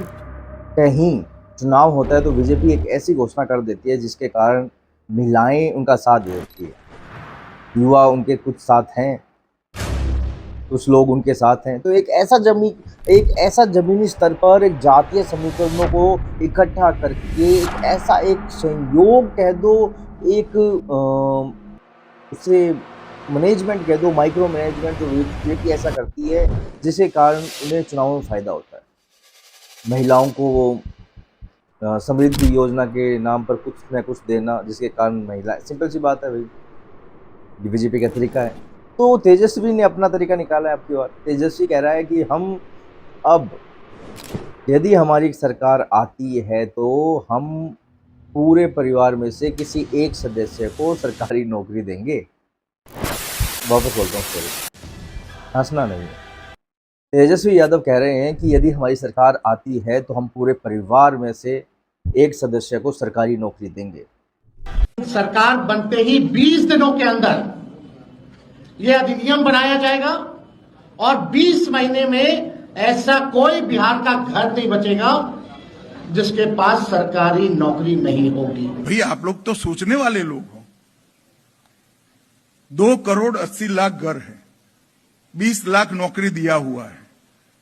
कहीं चुनाव होता है तो बीजेपी एक ऐसी घोषणा कर देती है जिसके कारण महिलाएं उनका साथ देती है, युवा उनके कुछ साथ हैं, कुछ लोग उनके साथ हैं। तो एक ऐसा जमीनी स्तर पर एक जातीय समीकरणों को इकट्ठा करके एक संयोग कह दो, एक उसे मैनेजमेंट कह दो, माइक्रो मैनेजमेंट जो बीजेपी ऐसा करती है जिसके कारण उन्हें चुनाव में फायदा होता है। महिलाओं को वो समृद्धि योजना के नाम पर कुछ न कुछ देना जिसके कारण महिला, सिंपल सी बात है भाई, बीजेपी का तरीका है। तो तेजस्वी ने अपना तरीका निकाला है आपकी ओर। तेजस्वी कह रहा है कि हम अब यदि हमारी सरकार आती है तो हम पूरे परिवार में से किसी एक सदस्य को सरकारी नौकरी देंगे। वापस बोलता हूँ, सॉरी, हंसना नहीं है। तेजस्वी यादव कह रहे हैं कि यदि हमारी सरकार आती है तो हम पूरे परिवार में से एक सदस्य को सरकारी नौकरी देंगे। सरकार बनते ही 20 दिनों के अंदर यह अधिनियम बनाया जाएगा और 20 महीने में ऐसा कोई बिहार का घर नहीं बचेगा जिसके पास सरकारी नौकरी नहीं होगी। भाई आप लोग तो सोचने वाले लोग हो। 2,80,00,000 घर है, 20 लाख नौकरी दिया हुआ है,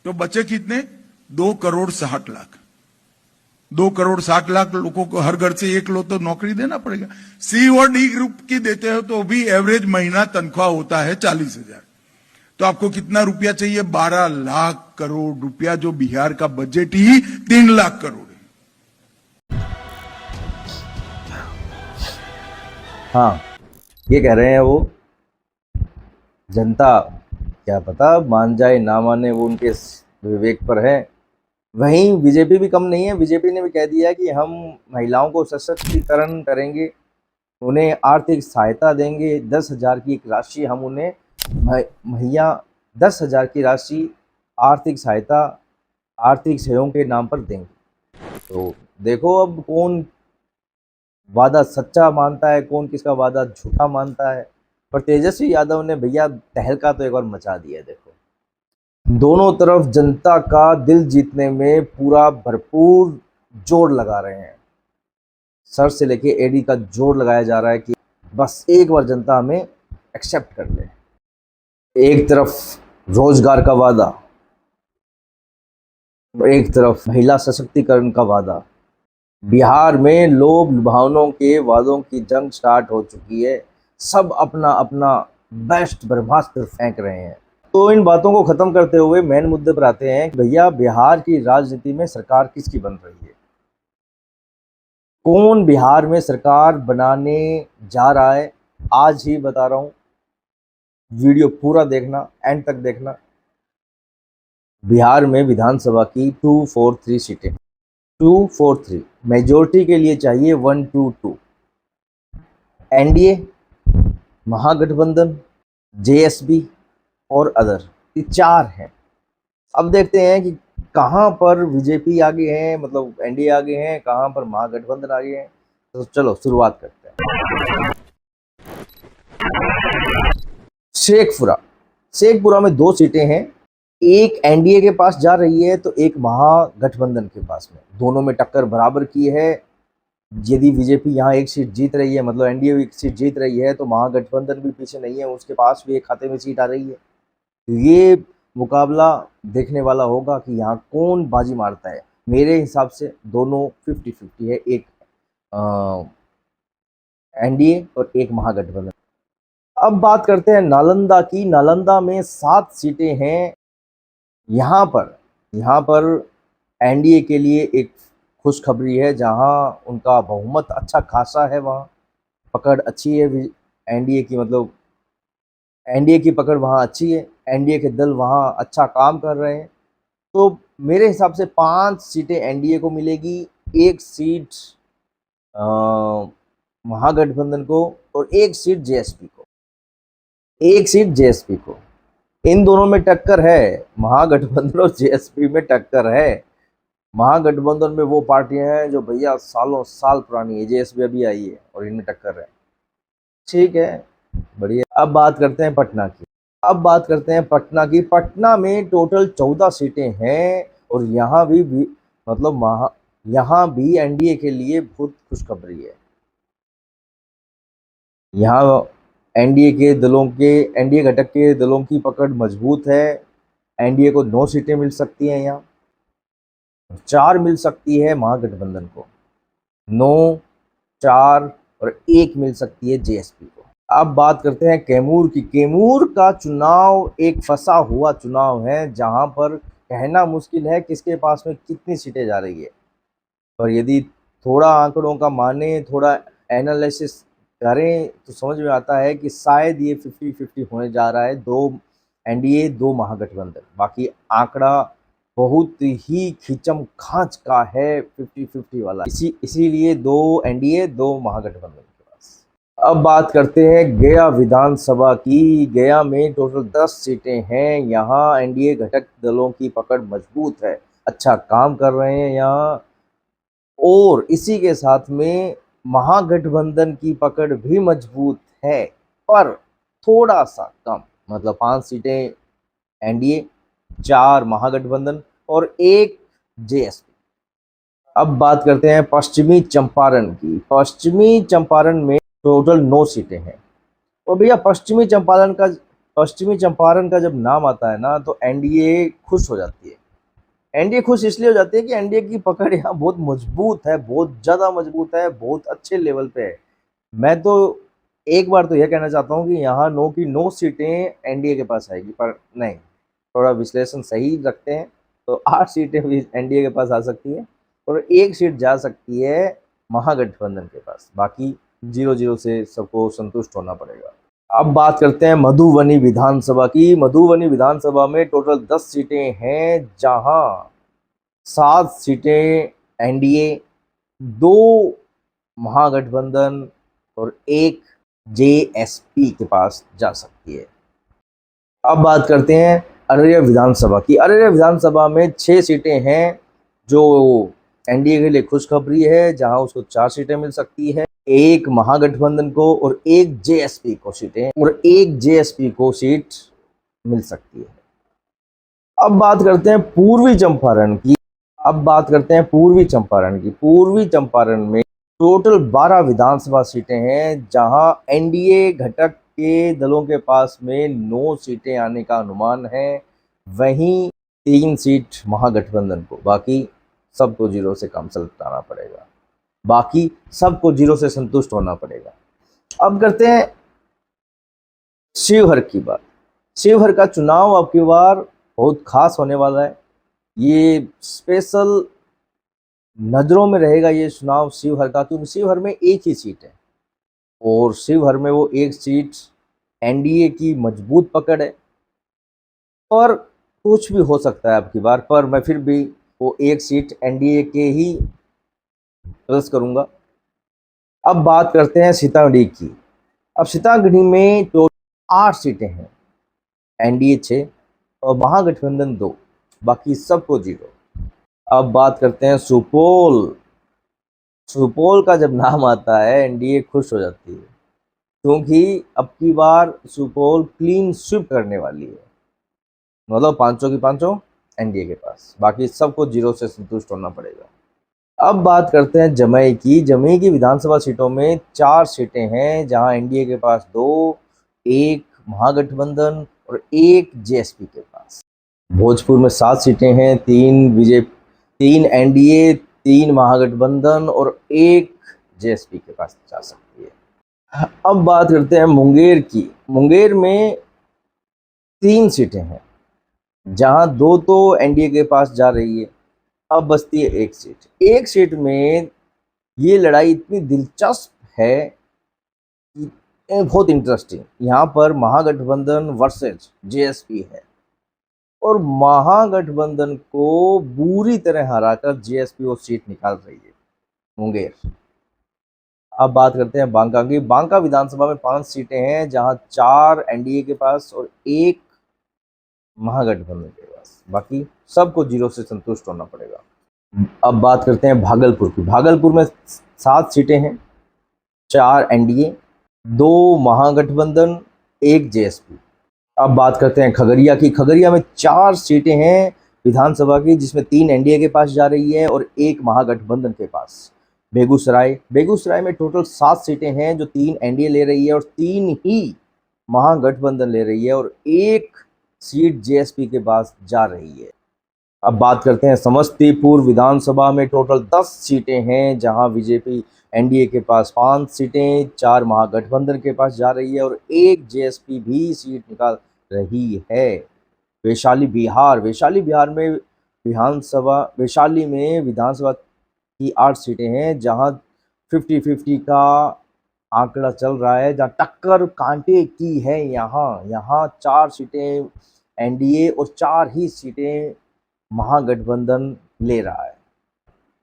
तो बचे कितने? 2,60,00,000। 2,60,00,000 लोगों को हर घर से एक लोग तो नौकरी देना पड़ेगा। सी और डी ग्रुप की देते हो तो भी एवरेज महीना तनख्वाह होता है 40,000। तो आपको कितना रुपया चाहिए? 12 लाख करोड़ रुपया, जो बिहार का बजट ही 3 लाख करोड़ है। हाँ, ये कह रहे हैं वो, जनता क्या पता मान जाए ना माने, वो उनके विवेक पर है। वहीं बीजेपी भी कम नहीं है। बीजेपी ने भी कह दिया कि हम महिलाओं को सशक्तिकरण करेंगे, उन्हें आर्थिक सहायता देंगे। 10,000 की एक राशि हम उन्हें मुहैया, 10,000 की राशि आर्थिक सहायता, आर्थिक सहयोग के नाम पर देंगे। तो देखो अब कौन वादा सच्चा मानता है, कौन किसका वादा झूठा मानता है। पर तेजस्वी यादव ने भैया तहलका तो एक बार मचा दिया। देखो, दोनों तरफ जनता का दिल जीतने में पूरा भरपूर जोर लगा रहे हैं। सर से लेके एडी का जोर लगाया जा रहा है कि बस एक बार जनता हमें एक्सेप्ट कर ले। एक तरफ रोजगार का वादा, एक तरफ महिला सशक्तिकरण का वादा। बिहार में लोभ लुभावनों के वादों की जंग स्टार्ट हो चुकी है। सब अपना अपना बेस्ट ब्रह्मास्त्र फेंक रहे हैं। तो इन बातों को खत्म करते हुए मेन मुद्दे पर आते हैं कि भैया बिहार की राजनीति में सरकार किसकी बन रही है, कौन बिहार में सरकार बनाने जा रहा है। आज ही बता रहा हूं, वीडियो पूरा देखना, एंड तक देखना। बिहार में विधानसभा की 243 सीटें, 243 मेजोरिटी के लिए चाहिए 122। एनडीए, महागठबंधन, जेएसबी और अदर, ये 4 हैं। अब देखते हैं कि कहां पर बीजेपी आगे है, मतलब एनडीए आगे हैं, कहां पर महागठबंधन आगे हैं। तो चलो शुरुआत करते हैं। शेखपुरा में 2 सीटें हैं, एक एनडीए के पास जा रही है तो एक महागठबंधन के पास में। दोनों में टक्कर बराबर की है। यदि बीजेपी यहाँ एक सीट जीत रही है, मतलब एनडीए एक सीट जीत रही है, तो महागठबंधन भी पीछे नहीं है, उसके पास भी एक खाते में सीट आ रही है। ये मुकाबला देखने वाला होगा कि यहाँ कौन बाजी मारता है। मेरे हिसाब से दोनों 50-50 है, एक एनडीए और एक महागठबंधन। अब बात करते हैं नालंदा की। नालंदा में 7 सीटें हैं। यहाँ पर एनडीए के लिए एक खुशखबरी है, जहाँ उनका बहुमत अच्छा खासा है, वहाँ पकड़ अच्छी है एनडीए की, मतलब एनडीए की पकड़ वहाँ अच्छी है, एनडीए के दल वहाँ अच्छा काम कर रहे हैं। तो मेरे हिसाब से 5 सीटें एनडीए को मिलेगी, 1 सीट महागठबंधन को और 1 सीट जेएसपी को। इन दोनों में टक्कर है, महागठबंधन और जेएसपी में टक्कर है। महागठबंधन में वो पार्टियां हैं जो भैया सालों साल पुरानी है, जेएसपी अभी आई है और इनमें टक्कर है। ठीक है, बढ़िया। अब बात करते हैं पटना की। पटना में टोटल 14 सीटें हैं और यहाँ भी मतलब यहाँ भी एनडीए के लिए बहुत खुशखबरी है। यहाँ एनडीए घटक के दलों की पकड़ मजबूत है। एनडीए को 9 सीटें मिल सकती हैं, यहाँ 4 मिल सकती है महागठबंधन को, 9, 4 और 1 मिल सकती है जेएसपी को। अब बात करते हैं कैमूर की। कैमूर का चुनाव एक फंसा हुआ चुनाव है, जहां पर कहना मुश्किल है किसके पास में कितनी सीटें जा रही है। और यदि थोड़ा आंकड़ों का माने, थोड़ा एनालिसिस करें तो समझ में आता है कि शायद ये 50-50 होने जा रहा है, 2 एनडीए 2 महागठबंधन। बाकी आंकड़ा बहुत ही खींचम खांच का है, 50-50 वाला। इसीलिए 2 एनडीए 2 महागठबंधन के पास। अब बात करते हैं गया विधानसभा की। गया में टोटल 10 सीटें हैं। यहाँ एनडीए घटक दलों की पकड़ मजबूत है, अच्छा काम कर रहे हैं यहाँ। और इसी के साथ में महागठबंधन की पकड़ भी मजबूत है, पर थोड़ा सा कम, मतलब 5 सीटें एनडीए, 4 महागठबंधन और 1 जेएसपी। अब बात करते हैं पश्चिमी चंपारण की। पश्चिमी चंपारण में टोटल 9 सीटें हैं। और भैया पश्चिमी चंपारण का जब नाम आता है ना, तो एनडीए खुश हो जाती है। एनडीए खुश इसलिए हो जाती है कि एनडीए की पकड़ यहाँ बहुत मजबूत है, बहुत ज़्यादा मजबूत है, बहुत अच्छे लेवल पे है। मैं तो एक बार तो यह कहना चाहता हूँ कि यहाँ 9 की 9 सीटें एनडीए के पास आएगी, पर नहीं, थोड़ा विश्लेषण सही रखते हैं तो 8 सीटें भी एनडीए के पास आ सकती है और 1 सीट जा सकती है महागठबंधन के पास। बाकी 0-0 से सबको संतुष्ट होना पड़ेगा। अब बात करते हैं मधुबनी विधानसभा की। मधुबनी विधानसभा में टोटल 10 सीटें हैं, जहां 7 सीटें एनडीए, 2 महागठबंधन और 1 जेएसपी के पास जा सकती है। अब बात करते हैं अररिया विधानसभा की। अररिया विधानसभा में 6 सीटें हैं, जो एनडीए के लिए खुशखबरी है, जहां उसको 4 सीटें मिल सकती है, 1 महागठबंधन को और 1 जेएसपी को सीट मिल सकती है। अब बात करते हैं पूर्वी चंपारण की। पूर्वी चंपारण में टोटल 12 विधानसभा सीटें हैं, जहां एनडीए घटक के दलों के पास में 9 सीटें आने का अनुमान है, वहीं 3 सीट महागठबंधन को। बाकी सबको 0 से कम चलाना पड़ेगा, बाकी सबको 0 से संतुष्ट होना पड़ेगा। अब करते हैं शिवहर की बात। शिवहर का चुनाव अब की बार बहुत खास होने वाला है। ये स्पेशल नजरों में रहेगा ये चुनाव शिवहर का, क्योंकि शिवहर में 1 ही सीट है और शिवहर में वो 1 सीट एनडीए की मजबूत पकड़ है। और कुछ भी हो सकता है अब की बार, पर मैं फिर भी वो 1 सीट एनडीए के ही प्लस करूंगा। अब बात करते हैं सीतामढ़ी की। अब सीतामढ़ी में तो 8 सीटें हैं, एनडीए 6 और महागठबंधन 2, बाकी सबको 0। अब बात करते हैं सुपौल। सुपौल का जब नाम आता है एनडीए खुश हो जाती है, क्योंकि अब की बार सुपौल क्लीन स्वीप करने वाली है, मतलब 500 की 500 एनडीए के पास, बाकी सबको 0 से संतुष्ट होना पड़ेगा। अब बात करते हैं जमुई की। जमुई की विधानसभा सीटों में 4 सीटें हैं, जहां एनडीए के पास 2, 1 महागठबंधन और 1 जेएसपी के पास। भोजपुर में 7 सीटें हैं, 3 एनडीए, 3 महागठबंधन और 1 जेएसपी के पास जा सकती है। अब बात करते हैं मुंगेर की। मुंगेर में 3 सीटें हैं, जहां 2 तो एनडीए के पास जा रही है, अब बचती है 1 सीट। 1 सीट में ये लड़ाई इतनी दिलचस्प है कि बहुत इंटरेस्टिंग। यहाँ पर महागठबंधन वर्सेस जेएसपी है और महागठबंधन को बुरी तरह हराकर जेएसपी वो सीट निकाल रही है, मुंगेर। अब बात करते हैं बांका की। बांका विधानसभा में 5 सीटें हैं, जहां 4 एनडीए के पास और 1 महागठबंधन के पास, बाकी सबको 0 से संतुष्ट होना पड़ेगा। अब बात करते हैं भागलपुर की। भागलपुर में 7 सीटें हैं, 4 एनडीए, 2 महागठबंधन, 1 जेएसपी। अब बात करते हैं खगड़िया की। खगड़िया में 4 सीटें हैं विधानसभा की, जिसमें 3 एनडीए के पास जा रही है और 1 महागठबंधन के पास। बेगूसराय में टोटल 7 सीटें हैं, जो 3 एनडीए ले रही है और 3 ही महागठबंधन ले रही है और 1 सीट जेएसपी के पास जा रही है। अब बात करते हैं समस्तीपुर विधानसभा में टोटल 10 सीटें हैं, जहां बीजेपी एनडीए के पास 5 सीटें, 4 महागठबंधन के पास जा रही है और 1 जेएसपी भी सीट निकाल रही है। वैशाली बिहार में वैशाली में विधानसभा की 8 सीटें हैं, जहां 50-50 का आंकड़ा चल रहा है, जहां टक्कर कांटे की है। यहाँ 4 सीटें एनडीए और 4 ही सीटें महागठबंधन ले रहा है।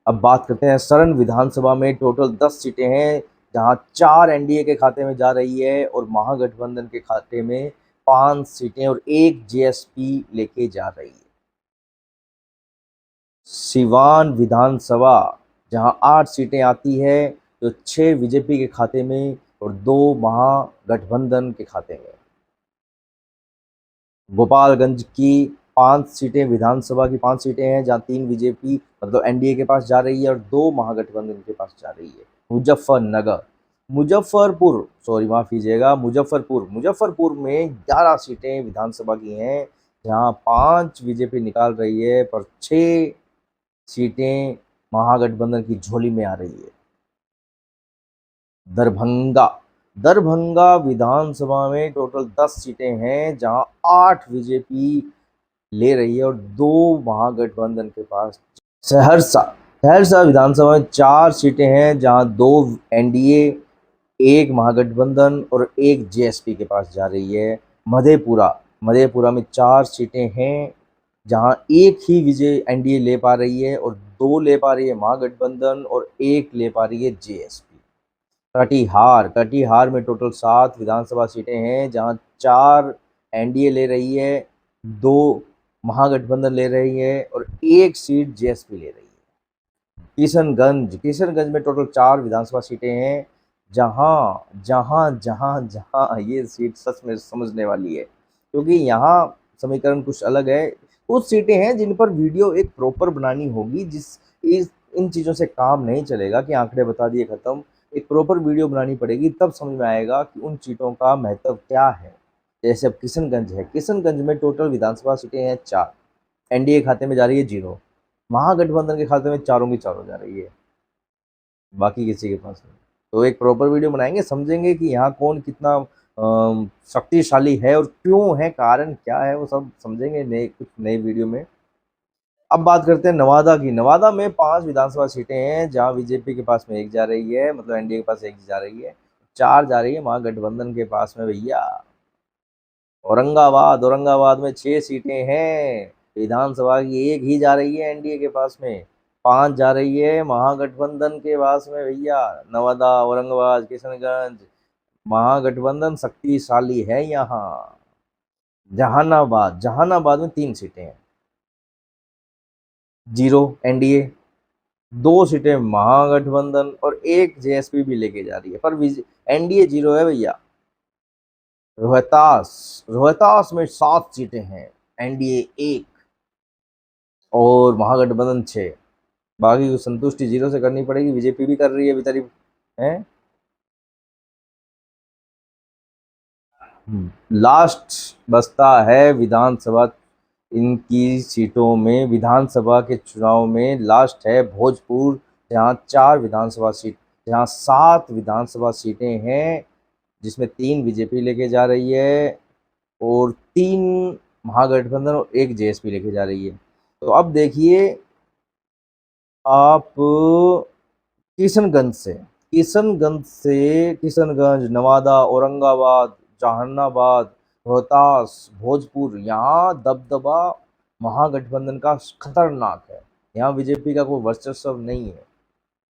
अब बात करते हैं सरण विधानसभा में टोटल 10 सीटें हैं, जहां 4 एनडीए के खाते में जा रही है और महागठबंधन के खाते में 5 सीटें और 1 जेएसपी लेके जा रही है। सिवान विधानसभा, जहां 8 सीटें आती है, तो 6 बीजेपी के खाते में और 2 महागठबंधन के खाते में। गोपालगंज की 5 सीटें विधानसभा की 5 सीटें हैं, जहां 3 बीजेपी मतलब एनडीए के पास जा रही है और 2 महागठबंधन के पास जा रही है। मुजफ्फरपुर में 11 सीटें विधानसभा की हैं, जहां 5 बीजेपी निकाल रही है पर 6 सीटें महागठबंधन की झोली में आ रही है। दरभंगा विधानसभा में टोटल 10 सीटें हैं, जहां 8 बीजेपी ले रही है और 2 महागठबंधन के पास। सहरसा विधानसभा में 4 सीटें हैं, जहां 2 एनडीए, 1 महागठबंधन और 1 जेएसपी के पास जा रही है। मधेपुरा में 4 सीटें हैं, जहां 1 ही विजय एनडीए ले पा रही है और 2 ले पा रही है महागठबंधन और 1 ले पा रही है जेएसपी। कटिहार में टोटल 7 विधानसभा सीटें हैं, जहां 4 एनडीए ले रही है, 2 महागठबंधन ले रही है और 1 सीट जेएसपी ले रही है। किशनगंज में टोटल 4 विधानसभा सीटें हैं, जहां ये सीट सच में समझने वाली है, क्योंकि यहाँ समीकरण कुछ अलग है। कुछ सीटें हैं जिन पर वीडियो एक प्रॉपर बनानी होगी, इन चीज़ों से काम नहीं चलेगा कि आंकड़े बता दिए खत्म। एक प्रॉपर वीडियो बनानी पड़ेगी, तब समझ में आएगा कि उन सीटों का महत्व क्या है। जैसे अब किशनगंज में टोटल विधानसभा सीटें हैं 4, एनडीए खाते में जा रही है 0, महागठबंधन के खाते में चारों की चारों जा रही है, बाकी किसी के पास नहीं। तो एक प्रॉपर वीडियो बनाएंगे, समझेंगे कि यहाँ कौन कितना शक्तिशाली है और क्यों है, कारण क्या है, वो सब समझेंगे कुछ नए वीडियो में। अब बात करते हैं नवादा की। नवादा में 5 विधानसभा सीटें हैं, जहां बीजेपी के पास में 1 जा रही है, मतलब एनडीए के पास 1 जा रही है, 4 जा रही है महागठबंधन के पास में भैया। औरंगाबाद में 6 सीटें हैं, विधानसभा की 1 ही जा रही है एनडीए के पास में, 5 जा रही है महागठबंधन के पास में भैया। नवादा, औरंगाबाद, किशनगंज, महागठबंधन शक्तिशाली है यहाँ। जहानाबाद में 3 सीटें हैं, 0 एनडीए, 2 सीटें महागठबंधन और 1 जेएसपी भी लेके जा रही है, पर एनडीए 0 है भैया। रोहतास में 7 सीटें हैं, एनडीए 1 और महागठबंधन 6। बाकी को संतुष्टि 0 से करनी पड़ेगी, बीजेपी भी कर रही है बेचारी है। लास्ट बचता है विधानसभा, इनकी सीटों में विधानसभा के चुनाव में लास्ट है भोजपुर, जहां 7 विधानसभा सीटें हैं, जिसमें 3 बीजेपी लेके जा रही है और 3 महागठबंधन और 1 जेएसपी लेके जा रही है। तो अब देखिए आप किशनगंज, नवादा, औरंगाबाद, जहानाबाद, रोहतास, भोजपुर, यहाँ दबदबा महागठबंधन का खतरनाक है। यहाँ बीजेपी का कोई वर्चस्व नहीं है।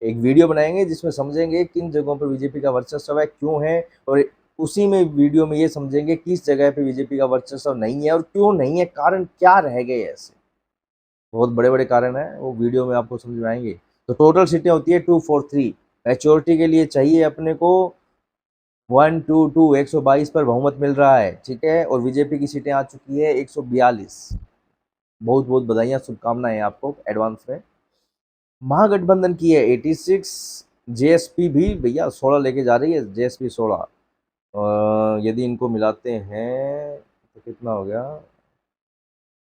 एक वीडियो बनाएंगे जिसमें समझेंगे किन जगहों पर बीजेपी का वर्चस्व है, क्यों है, और उसी में वीडियो में ये समझेंगे किस जगह पे बीजेपी का वर्चस्व नहीं है और क्यों नहीं है, कारण क्या रह गए ऐसे। बहुत बड़े बड़े कारण हैं, वो वीडियो में आपको समझ में आएंगे। तो टोटल सीटें होती है 243। मैच्योरिटी के लिए चाहिए अपने को 122, 122 पर बहुमत मिल रहा है, ठीक है। और बीजेपी की सीटें आ चुकी है 142। बहुत बहुत बधाइयाँ, शुभकामनाएं आपको एडवांस में। महागठबंधन की है 86। जेएसपी भी भैया 16 लेके जा रही है, जेएसपी 16। यदि इनको मिलाते हैं तो कितना हो गया,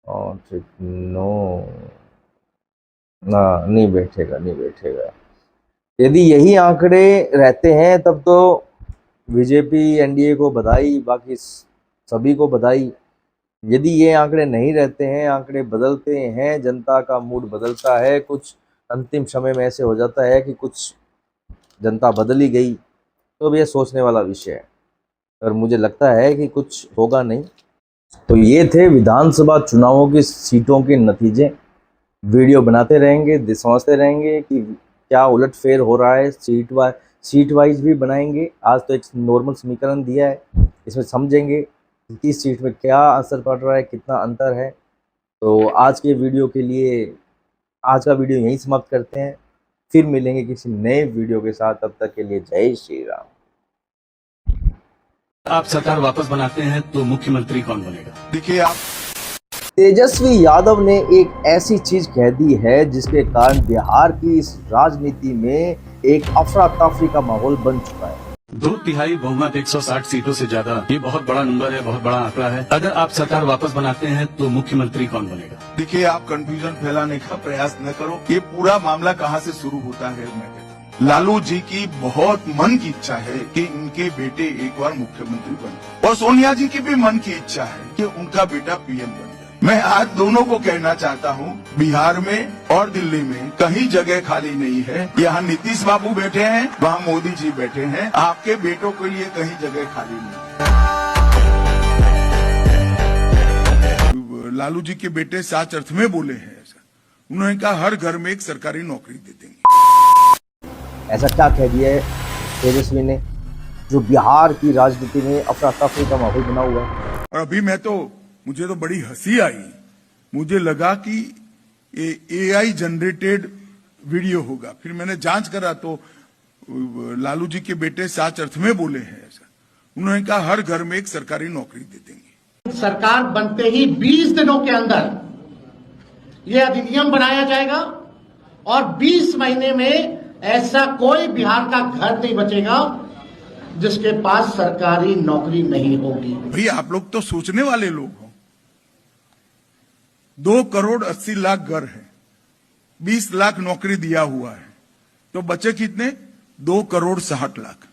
और ठीक नो ना, नहीं बैठेगा, नहीं बैठेगा। यदि यही आंकड़े रहते हैं तब तो बीजेपी एनडीए को बधाई, बाकी सभी को बधाई। यदि ये आंकड़े नहीं रहते हैं, आंकड़े बदलते हैं, जनता का मूड बदलता है, कुछ अंतिम समय में ऐसे हो जाता है कि कुछ जनता बदल ही गई, तो अब ये सोचने वाला विषय है। और मुझे लगता है कि कुछ होगा नहीं। तो ये थे विधानसभा चुनावों की सीटों के नतीजे। वीडियो बनाते रहेंगे, समझते रहेंगे कि क्या उलटफेर हो रहा है। सीट वाइज भी बनाएंगे। आज तो एक नॉर्मल समीकरण दिया है, इसमें समझेंगे कि किस सीट में क्या असर पड़ रहा है, कितना अंतर है। तो आज के वीडियो के लिए आज का वीडियो यहीं समाप्त करते हैं, फिर मिलेंगे किसी नए वीडियो के साथ। तब तक के लिए जय श्री राम। आप सरकार वापस बनाते हैं तो मुख्यमंत्री कौन बनेगा? देखिए, आप तेजस्वी यादव ने एक ऐसी चीज कह दी है जिसके कारण बिहार की इस राजनीति में एक अफरा तफरी का माहौल बन चुका है। 2/3 बहुमत 160 सीटों से ज्यादा, ये बहुत बड़ा नंबर है, बहुत बड़ा आंकड़ा है। अगर आप सरकार वापस बनाते हैं तो मुख्यमंत्री कौन बनेगा? देखिए, आप कंफ्यूजन फैलाने का प्रयास न करो। ये पूरा मामला कहाँ से शुरू होता है, मैं कहता हूँ लालू जी की बहुत मन की इच्छा है कि इनके बेटे एक बार मुख्यमंत्री बने, और सोनिया जी की भी मन की इच्छा है कि उनका बेटा पीएम बने। मैं आज दोनों को कहना चाहता हूँ, बिहार में और दिल्ली में कहीं जगह खाली नहीं है। यहाँ नीतीश बाबू बैठे हैं, वहाँ मोदी जी बैठे हैं। आपके बेटों के लिए कहीं जगह खाली नहीं है। लालू जी के बेटे सच अर्थ में बोले हैं ऐसा। उन्होंने कहा हर घर में एक सरकारी नौकरी दे देंगे। ऐसा क्या कह दिया है तेजस्वी ने जो बिहार की राजनीति में अफरा तफरी का माहौल बना हुआ है। और अभी मुझे तो बड़ी हंसी आई। मुझे लगा कि ये एआई जनरेटेड वीडियो होगा। फिर मैंने जांच करा तो लालू जी के बेटे सच अर्थ में बोले हैं ऐसा। उन्होंने कहा हर घर में एक सरकारी नौकरी दे देंगे। सरकार बनते ही 20 दिनों के अंदर यह अधिनियम बनाया जाएगा और 20 महीने में ऐसा कोई बिहार का घर नहीं बचेगा जिसके पास सरकारी नौकरी नहीं होगी। भाई, आप लोग तो सोचने वाले लोग हो। 2,80,00,000 घर है, 20 लाख नौकरी दिया हुआ है, तो बचे कितने? 2,60,00,000।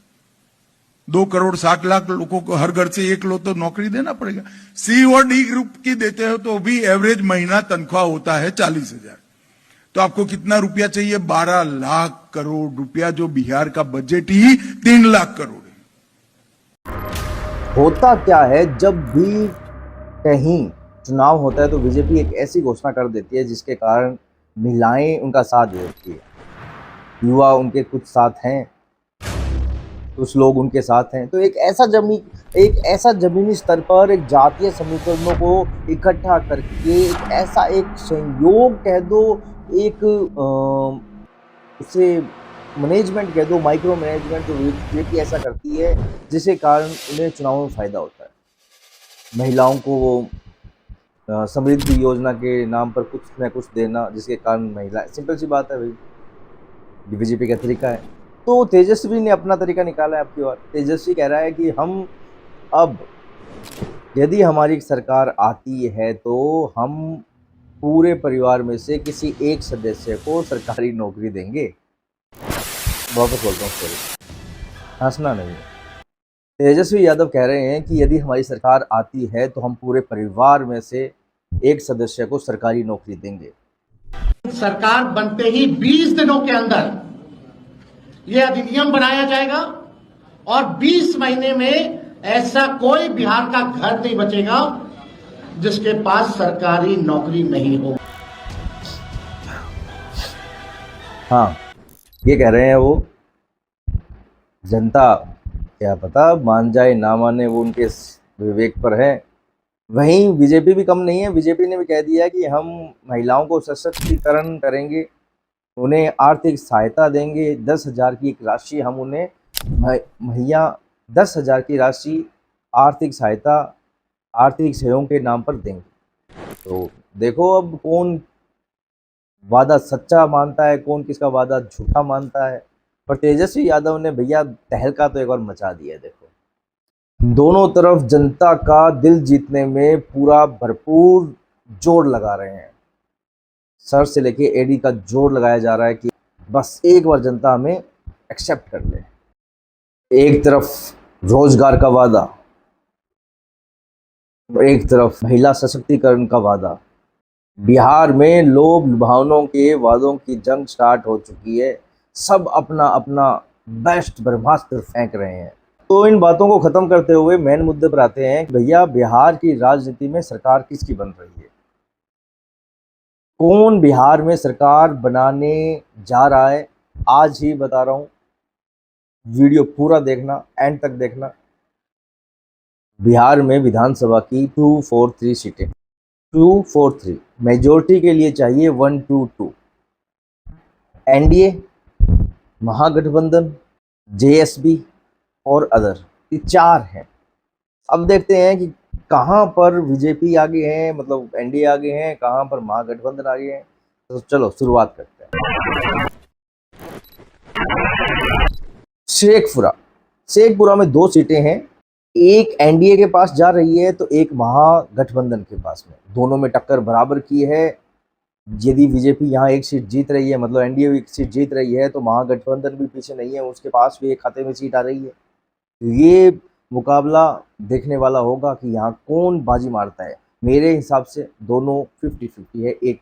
2,60,00,000 लोगों को हर घर से एक लोग तो नौकरी देना पड़ेगा। सी और डी ग्रुप की देते हो तो भी एवरेज महीना तनख्वाह होता है 40,000। तो आपको कितना रुपया चाहिए? 12 लाख करोड़ रुपया, जो बिहार का बजट ही 3 लाख करोड़ है। होता क्या है, जब भी कहीं चुनाव होता है तो बीजेपी एक ऐसी घोषणा कर देती है जिसके कारण महिलाएं उनका साथ देती है, युवा उनके कुछ साथ हैं, कुछ लोग उनके साथ हैं। तो एक ऐसा जमीनी स्तर पर एक जातीय समीकरणों को इकट्ठा करके एक संयोग कह दो, एक उसे मैनेजमेंट कह दो, माइक्रो मैनेजमेंट जो बीजेपी ऐसा करती है जिसके कारण उन्हें चुनाव में फायदा होता है। महिलाओं को वो समृद्धि योजना के नाम पर कुछ न कुछ देना, जिसके कारण महिला, सिंपल सी बात है भाई, बीजेपी का तरीका है। तो तेजस्वी ने अपना तरीका निकाला है आपकी ओर। तेजस्वी कह रहा है कि हम अब यदि हमारी सरकार आती है तो हम पूरे परिवार में से किसी एक सदस्य को सरकारी नौकरी देंगे। वापस बोलता हूँ, सॉरी, हंसना नहीं है। तेजस्वी यादव कह रहे हैं कि यदि हमारी सरकार आती है तो हम पूरे परिवार में से एक सदस्य को सरकारी नौकरी देंगे। सरकार बनते ही 20 दिनों के अंदर यह अधिनियम बनाया जाएगा और 20 महीने में ऐसा कोई बिहार का घर नहीं बचेगा जिसके पास सरकारी नौकरी नहीं हो। हाँ, ये कह रहे हैं वो, जनता क्या पता मान जाए ना माने, वो उनके विवेक पर है। वहीं बीजेपी भी कम नहीं है, बीजेपी ने भी कह दिया कि हम महिलाओं को सशक्तिकरण करेंगे, उन्हें आर्थिक सहायता देंगे, 10,000 की एक राशि हम उन्हें महिला 10,000 की राशि आर्थिक सहायता, आर्थिक सहयोग के नाम पर देंगे। तो देखो अब कौन वादा सच्चा मानता है, कौन किसका वादा झूठा मानता है। पर तेजस्वी यादव ने भैया तहलका तो एक बार मचा दिया है। देखो दोनों तरफ जनता का दिल जीतने में पूरा भरपूर जोर लगा रहे हैं, सर से लेके एडी का जोर लगाया जा रहा है कि बस एक बार जनता हमें एक्सेप्ट कर ले। एक तरफ रोजगार का वादा, एक तरफ महिला सशक्तिकरण का वादा। बिहार में लोभ लुभावनों के वादों की जंग स्टार्ट हो चुकी है, सब अपना अपना बेस्ट ब्रह्मास्त्र फेंक रहे हैं। तो इन बातों को खत्म करते हुए मेन मुद्दे पर आते हैं कि भैया बिहार की राजनीति में सरकार किसकी बन रही है, कौन बिहार में सरकार बनाने जा रहा है। आज ही बता रहा हूँ, वीडियो पूरा देखना, एंड तक देखना। बिहार में विधानसभा की 243 सीटें, 243 मेजोरिटी के लिए चाहिए 122। एनडीए, महागठबंधन, जेएसबी और अदर, ये 4 हैं। अब देखते हैं कि कहाँ पर बीजेपी आगे है, मतलब एनडीए आगे हैं, कहाँ पर महागठबंधन आगे हैं। तो चलो शुरुआत करते हैं। शेखपुरा में 2 सीटें हैं, एक एनडीए के पास जा रही है तो एक महागठबंधन के पास में, दोनों में टक्कर बराबर की है। यदि बीजेपी यहाँ एक सीट जीत रही है, मतलब एनडीए एक सीट जीत रही है, तो महागठबंधन भी पीछे नहीं है, उसके पास भी एक खाते में सीट आ रही है। तो ये मुकाबला देखने वाला होगा कि यहाँ कौन बाजी मारता है। मेरे हिसाब से दोनों 50-50 है, एक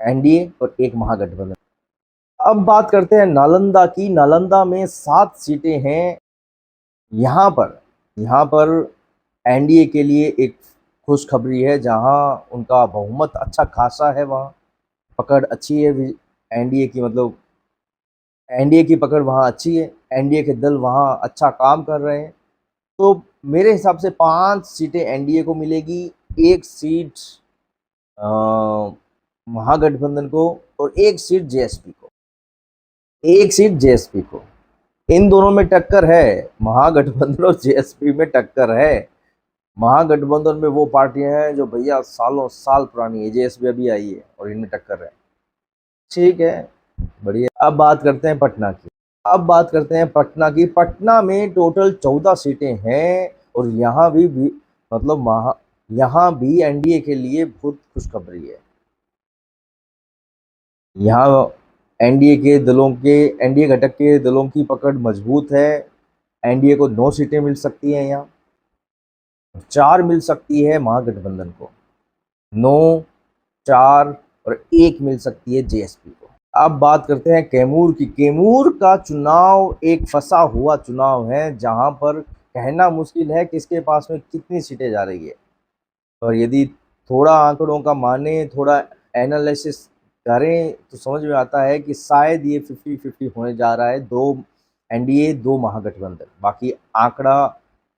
एनडीए और एक महागठबंधन। अब बात करते हैं नालंदा की। नालंदा में 7 सीटें हैं। यहाँ पर एनडीए के लिए एक खुशखबरी है, जहाँ उनका बहुमत अच्छा खासा है, वहाँ पकड़ अच्छी है एनडीए की, मतलब एनडीए की पकड़ वहाँ अच्छी है, एनडीए के दल वहाँ अच्छा काम कर रहे हैं। तो मेरे हिसाब से 5 सीटें एनडीए को मिलेगी, 1 सीट महागठबंधन को और 1 सीट जेएसपी को, 1 सीट जेएसपी को। इन दोनों में टक्कर है, महागठबंधन और जेएसपी में टक्कर है। महागठबंधन में वो पार्टियां हैं जो भैया सालों साल पुरानी है, जेएसपी अभी आई है और इनमें टक्कर है। ठीक है, बढ़िया। अब बात करते हैं पटना की। पटना में टोटल 14 सीटें हैं और यहाँ भी मतलब यहाँ भी एनडीए के लिए बहुत खुशखबरी है। यहाँ एनडीए घटक के दलों की पकड़ मजबूत है। एनडीए को 9 सीटें मिल सकती हैं, यहाँ 4 मिल सकती है महागठबंधन को, 9, 4 और 1 मिल सकती है जेएसपी को। अब बात करते हैं कैमूर की। कैमूर का चुनाव एक फंसा हुआ चुनाव है, जहां पर कहना मुश्किल है किसके पास में कितनी सीटें जा रही है। और यदि थोड़ा आंकड़ों का माने, थोड़ा एनालिसिस करें तो समझ में आता है कि शायद ये 50-50 होने जा रहा है, 2 एनडीए 2 महागठबंधन। बाकी आंकड़ा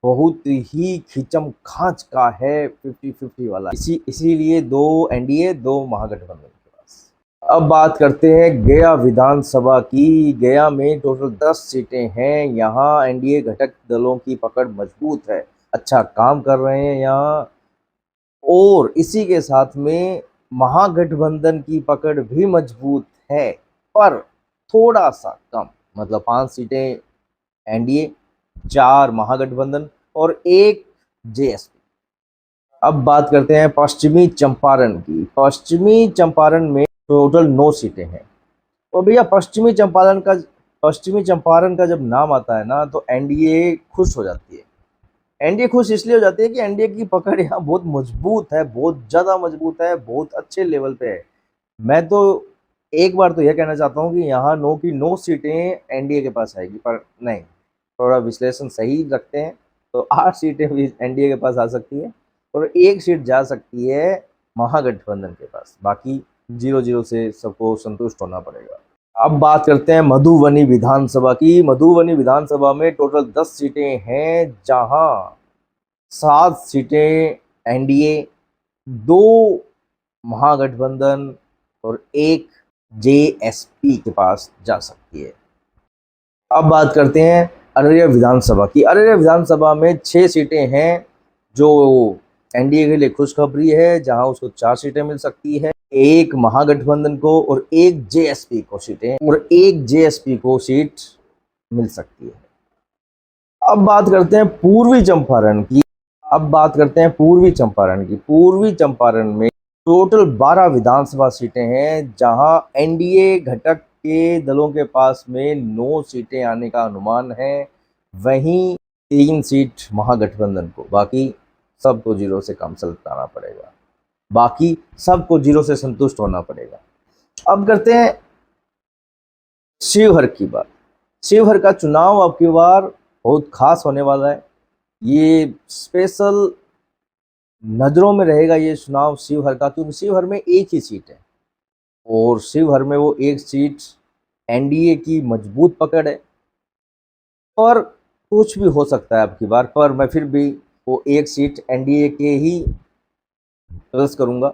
बहुत ही खींचम खांच का है 50-50 वाला, इसीलिए 2 एनडीए 2 महागठबंधन के पास। अब बात करते हैं गया विधानसभा की। गया में टोटल 10 सीटें हैं। यहाँ एनडीए घटक दलों की पकड़ मजबूत है, अच्छा काम कर रहे हैं यहाँ, और इसी के साथ में महागठबंधन की पकड़ भी मजबूत है, पर थोड़ा सा कम, मतलब 5 सीटें एनडीए, 4 महागठबंधन और 1 जेएसपी। अब बात करते हैं पश्चिमी चंपारण की। पश्चिमी चंपारण में टोटल 9 सीटें हैं। और भैया पश्चिमी चंपारण का जब नाम आता है ना, तो एनडीए खुश हो जाती है। एनडीए खुश इसलिए हो जाती है कि एनडीए की पकड़ यहाँ बहुत मजबूत है, बहुत ज़्यादा मजबूत है, बहुत अच्छे लेवल पे है। मैं तो एक बार तो यह कहना चाहता हूँ कि यहाँ 9 की 9 सीटें एनडीए के पास आएगी, पर नहीं, थोड़ा विश्लेषण सही रखते हैं तो 8 सीटें भी एनडीए के पास आ सकती है और 1 सीट जा सकती है महागठबंधन के पास। बाकी 0-0 से सबको संतुष्ट होना पड़ेगा। अब बात करते हैं मधुबनी विधानसभा की। मधुबनी विधानसभा में टोटल 10 सीटें हैं, जहां 7 सीटें एनडीए, 2 महागठबंधन और 1 जेएसपी के पास जा सकती है। अब बात करते हैं अररिया विधानसभा की। अररिया विधानसभा में 6 सीटें हैं, जो एनडीए के लिए खुशखबरी है, जहां उसको 4 सीटें मिल सकती है, 1 महागठबंधन को और 1 जेएसपी को सीट मिल सकती है। अब बात करते हैं पूर्वी चंपारण की। पूर्वी चंपारण में टोटल 12 विधानसभा सीटें हैं, जहां एनडीए घटक के दलों के पास में 9 सीटें आने का अनुमान है, वहीं 3 सीट महागठबंधन को। बाकी सबको जीरो से काम चलाना पड़ेगा, संतुष्ट होना पड़ेगा। अब करते हैं शिवहर की बात। शिवहर का चुनाव अब की बार बहुत खास होने वाला है। ये स्पेशल नजरों में रहेगा ये चुनाव शिवहर का, क्योंकि शिवहर में एक ही सीट है और शिवहर में वो एक सीट एनडीए की मजबूत पकड़ है, और कुछ भी हो सकता है अब की बार, पर मैं फिर भी वो एक सीट एनडीए के ही प्लस करूंगा।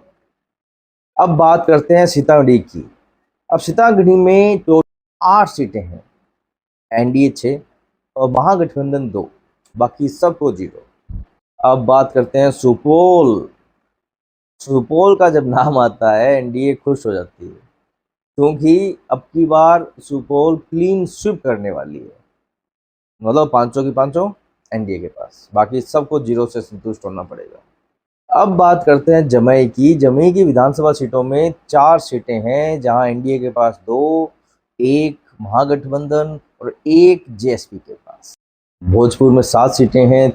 अब बात करते हैं सीतामढ़ी की। अब सीतामढ़ी में टोटल 8 सीटें हैं, एनडीए 6 और महागठबंधन 2, बाकी सबको जीरो। अब बात करते हैं सुपौल का जब नाम आता है एनडीए खुश हो जाती है, क्योंकि अब की बार सुपौल क्लीन स्वीप करने वाली है, मतलब 500 की 500 एनडीए के पास, बाकी सबको जीरो से संतुष्ट होना पड़ेगा। अब बात करते हैं जमुई की विधानसभा सीटों में 4 सीटें हैं, जहां एनडीए के पास 2, 1 महागठबंधन और 1 जेएसपी के पास। भोजपुर में 7 सीटें हैं,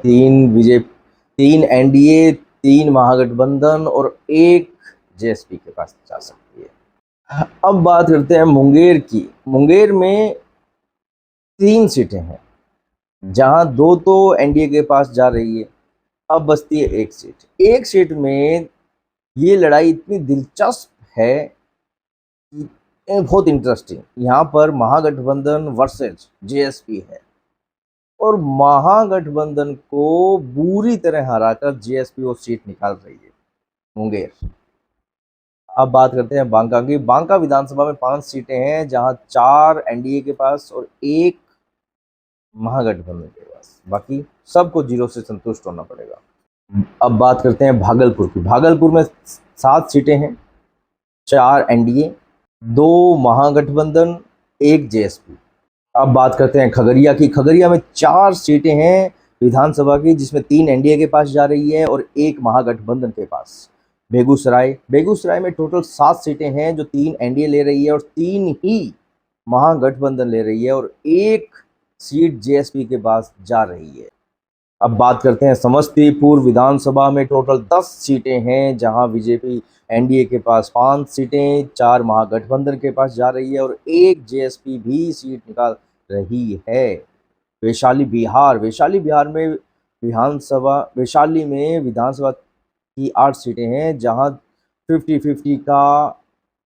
3 एनडीए, 3 महागठबंधन और 1 जेएसपी के पास जा सकती है। अब बात करते हैं मुंगेर की। मुंगेर में 3 सीटें हैं, जहां 2 तो एनडीए के पास जा रही है, अब बचती है 1 सीट। 1 सीट में ये लड़ाई इतनी दिलचस्प है, बहुत इंटरेस्टिंग। यहाँ पर महागठबंधन वर्सेस जेएसपी है, और महागठबंधन को बुरी तरह हराकर जेएसपी वो सीट निकाल रही है, मुंगेर। अब बात करते हैं बांका की। बांका विधानसभा में 5 सीटें हैं, जहां 4 एनडीए के पास और 1 महागठबंधन के पास, बाकी सबको जीरो से संतुष्ट होना पड़ेगा। अब बात करते हैं भागलपुर की। भागलपुर में 7 सीटें हैं, 4 एनडीए, 2 महागठबंधन, 1 जेएसपी। अब बात करते हैं खगड़िया की। खगड़िया में 4 सीटें हैं विधानसभा की, जिसमें 3 एनडीए के पास जा रही है और 1 महागठबंधन के पास। बेगूसराय में टोटल 7 सीटें हैं, जो 3 एनडीए ले रही है और 3 ही महागठबंधन ले रही है, और 1 सीट जेएसपी के पास जा रही है। अब बात करते हैं समस्तीपुर विधानसभा में टोटल 10 सीटें हैं, जहां बीजेपी एनडीए के पास 5 सीटें, 4 महागठबंधन के पास जा रही है और 1 जेएसपी भी सीट निकाल रही है। वैशाली बिहार में विधानसभा की 8 सीटें हैं, जहां 50-50 का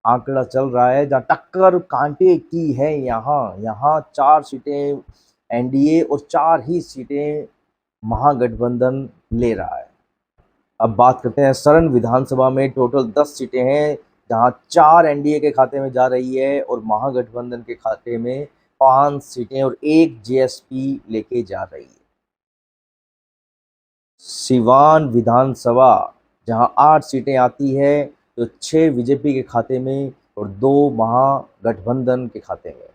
आंकड़ा चल रहा है, जहां टक्कर कांटे की है। यहाँ 4 सीटें एनडीए और 4 ही सीटें महागठबंधन ले रहा है। अब बात करते हैं सरण विधानसभा में टोटल 10 सीटें हैं, जहां 4 एनडीए के खाते में जा रही है और महागठबंधन के खाते में 5 सीटें और 1 जेएसपी लेके जा रही है। सिवान विधानसभा, जहां 8 सीटें आती है, तो 6 बीजेपी के खाते में और 2 महागठबंधन के खाते में।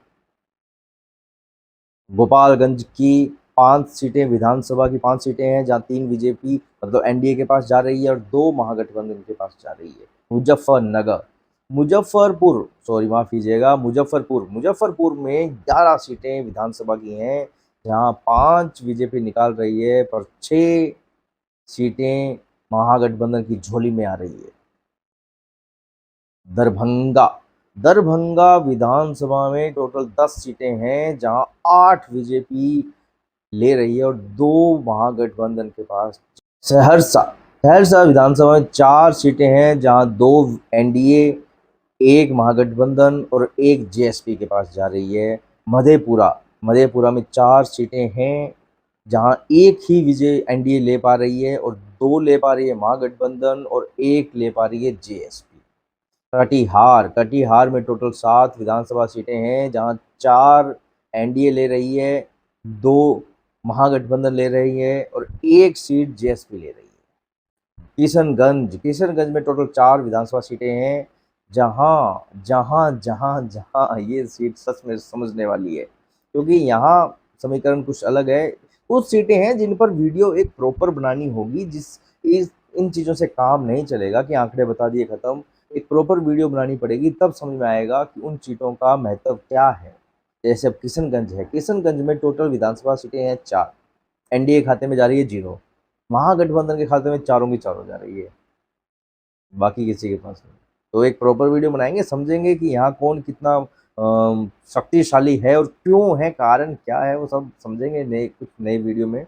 गोपालगंज की 5 सीटें विधानसभा की 5 सीटें हैं, जहां 3 बीजेपी मतलब एनडीए के पास जा रही है और 2 महागठबंधन के पास जा रही है। मुजफ्फरपुर में 11 सीटें विधानसभा की हैं, जहां 5 बीजेपी निकाल रही है, पर 6 सीटें महागठबंधन की झोली में आ रही है। दरभंगा विधानसभा में टोटल 10 सीटें हैं, जहां 8 बीजेपी ले रही है और 2 महागठबंधन के पास। सहरसा विधानसभा में 4 सीटें हैं, जहां 2 एनडीए एक महागठबंधन और एक जेएसपी के पास जा रही है। मधेपुरा में 4 सीटें हैं जहां एक ही विजय एनडीए ले पा रही है और 2 ले पा रही है महागठबंधन और 1 ले पा रही है जेएसपी। कटिहार में टोटल 7 विधानसभा सीटें हैं जहां 4 एनडीए ले रही है, 2 महागठबंधन ले रही है और 1 सीट जेएसपी ले रही है। किशनगंज में टोटल 4 विधानसभा सीटें हैं जहां ये सीट सच में समझने वाली है, क्योंकि यहाँ समीकरण कुछ अलग है। कुछ सीटें हैं जिन पर वीडियो एक प्रॉपर बनानी होगी, इन चीज़ों से काम नहीं चलेगा कि आंकड़े बता दिए खत्म। एक प्रॉपर वीडियो बनानी पड़ेगी, तब समझ में आएगा कि उन सीटों का महत्व क्या है। जैसे अब किशनगंज में टोटल विधानसभा सीटें हैं 4, एनडीए खाते में जा रही है 0, महागठबंधन के खाते में चारों की चारों जा रही है, बाकी किसी के पास नहीं। तो एक प्रॉपर वीडियो बनाएंगे, समझेंगे कि यहाँ कौन कितना शक्तिशाली है और क्यों है, कारण क्या है, वो सब समझेंगे कुछ नए वीडियो में।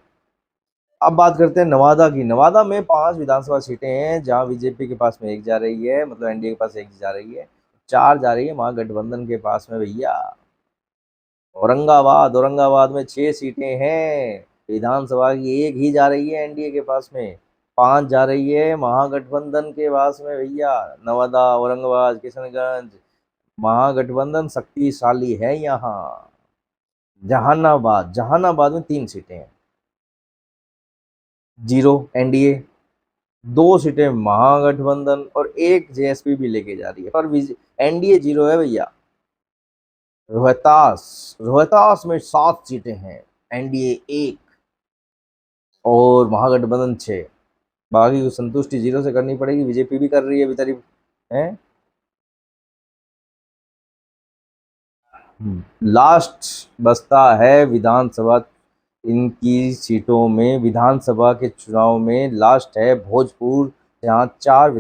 अब बात करते हैं नवादा की। नवादा में 5 विधानसभा सीटें हैं जहां बीजेपी के पास में 1 जा रही है, मतलब एनडीए के पास 1 जा रही है, 4 जा रही है महागठबंधन के पास में भैया। औरंगाबाद में 6 सीटें हैं, विधानसभा की 1 ही जा रही है एनडीए के पास में, 5 जा रही है महागठबंधन के पास में भैया। नवादा, औरंगाबाद, किशनगंज, महागठबंधन शक्तिशाली है यहाँ। जहानाबाद में 3 सीटें हैं, 0 एनडीए, 2 सीटें महागठबंधन और 1 जेएसपी भी लेके जा रही है, पर एनडीए 0 है भैया। रोहतास में 7 सीटें हैं, एनडीए 1 और महागठबंधन 6। बाकी को संतुष्टि 0 से करनी पड़ेगी, बीजेपी भी कर रही है बेचारी है। लास्ट बचता है विधानसभा, इनकी सीटों में विधानसभा के चुनाव में लास्ट है भोजपुर, जहाँ 7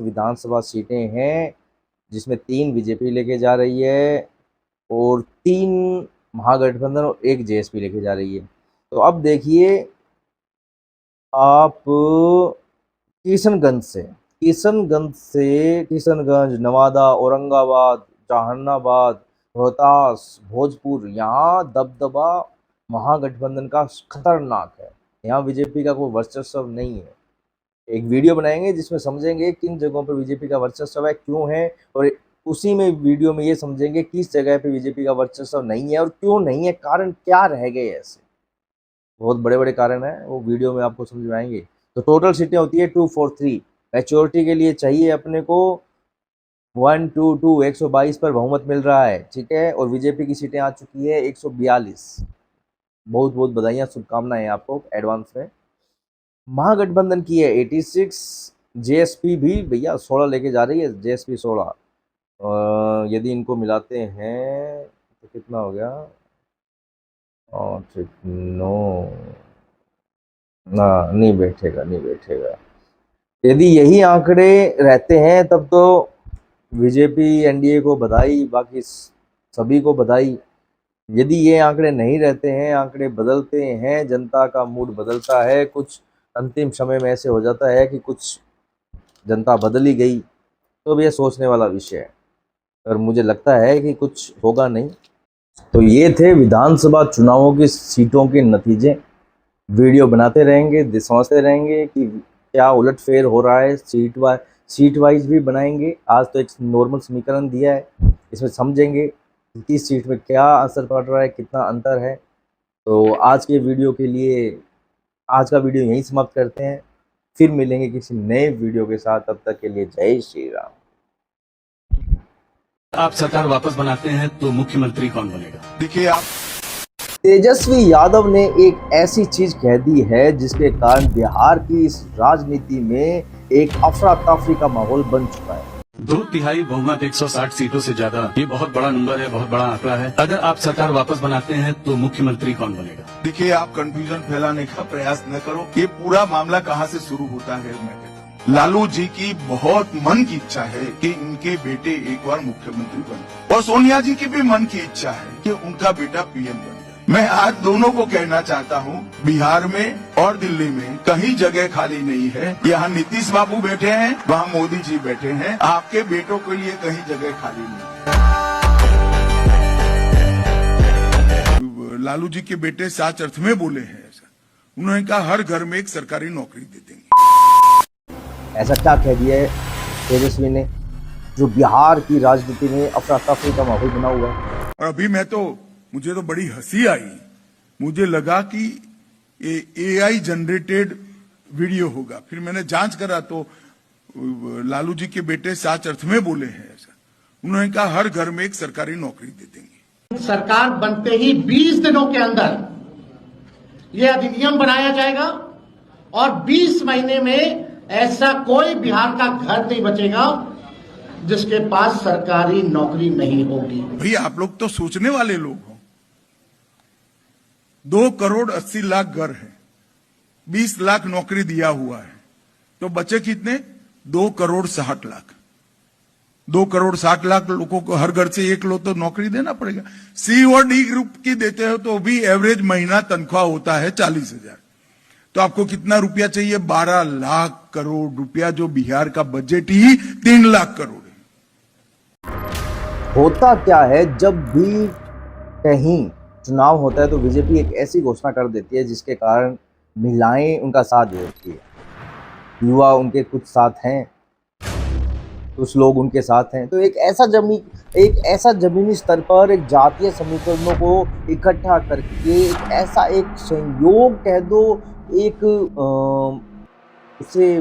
विधानसभा सीटें हैं, जिसमें 3 बीजेपी लेके जा रही है और 3 महागठबंधन और 1 जेएसपी लेके जा रही है। तो अब देखिए आप किशनगंज, नवादा, औरंगाबाद, जहानाबाद, रोहतास, भोजपुर, यहाँ दबदबा महागठबंधन का खतरनाक है। यहाँ बीजेपी का कोई वर्चस्व नहीं है। एक वीडियो बनाएंगे जिसमें समझेंगे किन जगहों पर बीजेपी का वर्चस्व है, क्यों है, और उसी में वीडियो में ये समझेंगे किस जगह पे बीजेपी का वर्चस्व नहीं है और क्यों नहीं है, कारण क्या रह गए ऐसे। बहुत बड़े बड़े कारण हैं, वो वीडियो में आपको समझ में आएंगे। तो टोटल सीटें होती है 243। मैच्योरिटी के लिए चाहिए अपने को 122, 122 पर बहुमत मिल रहा है, ठीक है। और बीजेपी की सीटें आ चुकी है 142। बहुत बहुत बधाइयाँ, शुभकामनाएं आपको एडवांस में। महागठबंधन की है 86, जेएसपी भी भैया 16 लेके जा रही है, जेएसपी 16। यदि इनको मिलाते हैं तो कितना हो गया, और ठीक ना, नहीं बैठेगा। यदि यही आंकड़े रहते हैं तब तो बीजेपी एनडीए को बधाई, बाकी सभी को बधाई। यदि ये आंकड़े नहीं रहते हैं, आंकड़े बदलते हैं, जनता का मूड बदलता है, कुछ अंतिम समय में ऐसे हो जाता है कि कुछ जनता बदली गई, तो ये सोचने वाला विषय है, और मुझे लगता है कि कुछ होगा नहीं। तो ये थे विधानसभा चुनावों की सीटों के नतीजे। वीडियो बनाते रहेंगे, समझते रहेंगे कि क्या उलटफेर हो रहा है, सीट वाइज भी बनाएंगे। आज तो एक नॉर्मल समीकरण दिया है, इसमें समझेंगे कि किस सीट में क्या असर पड़ रहा है, कितना अंतर है। तो आज के वीडियो के लिए आज का वीडियो यहीं समाप्त करते हैं, फिर मिलेंगे किसी नए वीडियो के साथ। तब तक के लिए जय श्री राम। आप सरकार वापस बनाते हैं तो मुख्यमंत्री कौन बनेगा? देखिए, आप तेजस्वी यादव ने एक ऐसी चीज कह दी है जिसके कारण बिहार की इस राजनीति में एक अफरा तफरी का माहौल बन चुका है। 2/3 बहुमत 160 सीटों से ज्यादा, ये बहुत बड़ा नंबर है, बहुत बड़ा आंकड़ा है। अगर आप सरकार वापस बनाते हैं तो मुख्यमंत्री कौन बनेगा? देखिए, आप कंफ्यूजन फैलाने का प्रयास न करो। ये पूरा मामला कहाँ से शुरू होता है, मैं कहता हूँ लालू जी की बहुत मन की इच्छा है कि इनके बेटे एक बार मुख्यमंत्री बने, और सोनिया जी की भी मन की इच्छा है कि उनका बेटा पीएम बन जाए। मैं आज दोनों को कहना चाहता हूं, बिहार में और दिल्ली में कहीं जगह खाली नहीं है। यहाँ नीतीश बाबू बैठे हैं, वहाँ मोदी जी बैठे हैं। आपके बेटों के लिए कहीं जगह खाली नहीं है। लालू जी के बेटे सच अर्थ में बोले हैं ऐसा। उन्होंने कहा हर घर में एक सरकारी नौकरी दे देंगे। ऐसा क्या कह दिया है तेजस्वी ने जो बिहार की राजनीति में अफरा तफरी का माहौल बना हुआ है। और अभी मुझे तो बड़ी हंसी आई। मुझे लगा कि ये एआई जनरेटेड वीडियो होगा। फिर मैंने जांच करा तो लालू जी के बेटे सच अर्थ में बोले हैं ऐसा। उन्होंने कहा हर घर में एक सरकारी नौकरी दे देंगे। सरकार बनते ही 20 दिनों के अंदर यह अधिनियम बनाया जाएगा और 20 महीने में ऐसा कोई बिहार का घर नहीं बचेगा जिसके पास सरकारी नौकरी नहीं होगी। भाई आप लोग तो सोचने वाले लोग हो। 2 करोड़ 80 लाख घर है, 20 लाख नौकरी दिया हुआ है, तो बचे कितने? 2 करोड़ 60 लाख। 2 करोड़ 60 लाख लोगों को हर घर से एक लोग तो नौकरी देना पड़ेगा। सी और डी ग्रुप की देते हो तो भी एवरेज महीना तनख्वाह होता है 40,000। तो आपको कितना रुपया चाहिए? 12 लाख करोड़ रुपया, जो बिहार का बजट ही 3 लाख करोड़ है। होता क्या है, जब भी कहीं चुनाव होता है तो बीजेपी एक ऐसी घोषणा कर देती है जिसके कारण महिलाएं उनका साथ देती है, युवा उनके कुछ साथ हैं, कुछ लोग उनके साथ हैं। तो एक ऐसा जमीनी स्तर पर एक जातीय समीकरणों को इकट्ठा करके ऐसा एक संयोग कह दो, एक उसे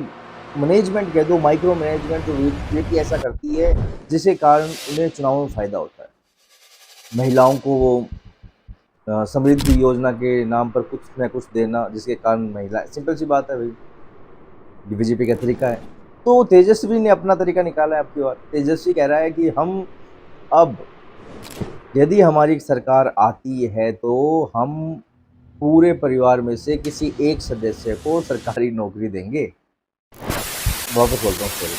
मैनेजमेंट कह दो, माइक्रो मैनेजमेंट जो बीजेपी ऐसा करती है जिसके कारण उन्हें चुनाव में फायदा होता है। महिलाओं को वो समृद्धि योजना के नाम पर कुछ न कुछ देना जिसके कारण महिला, सिंपल सी बात है भाई, बीजेपी का तरीका है। तो तेजस्वी ने अपना तरीका निकाला है आपकी ओर। तेजस्वी कह रहा है कि हम अब यदि हमारी सरकार आती है तो हम पूरे परिवार में से किसी एक सदस्य को सरकारी नौकरी देंगे। वापस बोलता हूँ, सॉरी,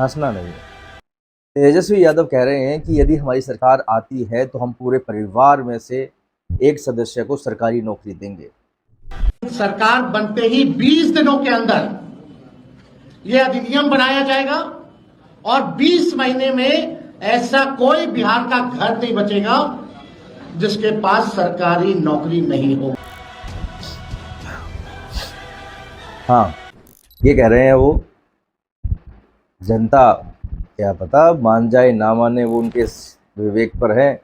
हंसना नहीं है। तेजस्वी यादव कह रहे हैं कि यदि हमारी सरकार आती है तो हम पूरे परिवार में से एक सदस्य को सरकारी नौकरी देंगे। सरकार बनते ही 20 दिनों के अंदर यह अधिनियम बनाया जाएगा और 20 महीने में ऐसा कोई बिहार का घर नहीं बचेगा जिसके पास सरकारी नौकरी नहीं हो। हाँ, ये कह रहे हैं वो। जनता क्या पता मान जाए ना माने, वो उनके विवेक पर है।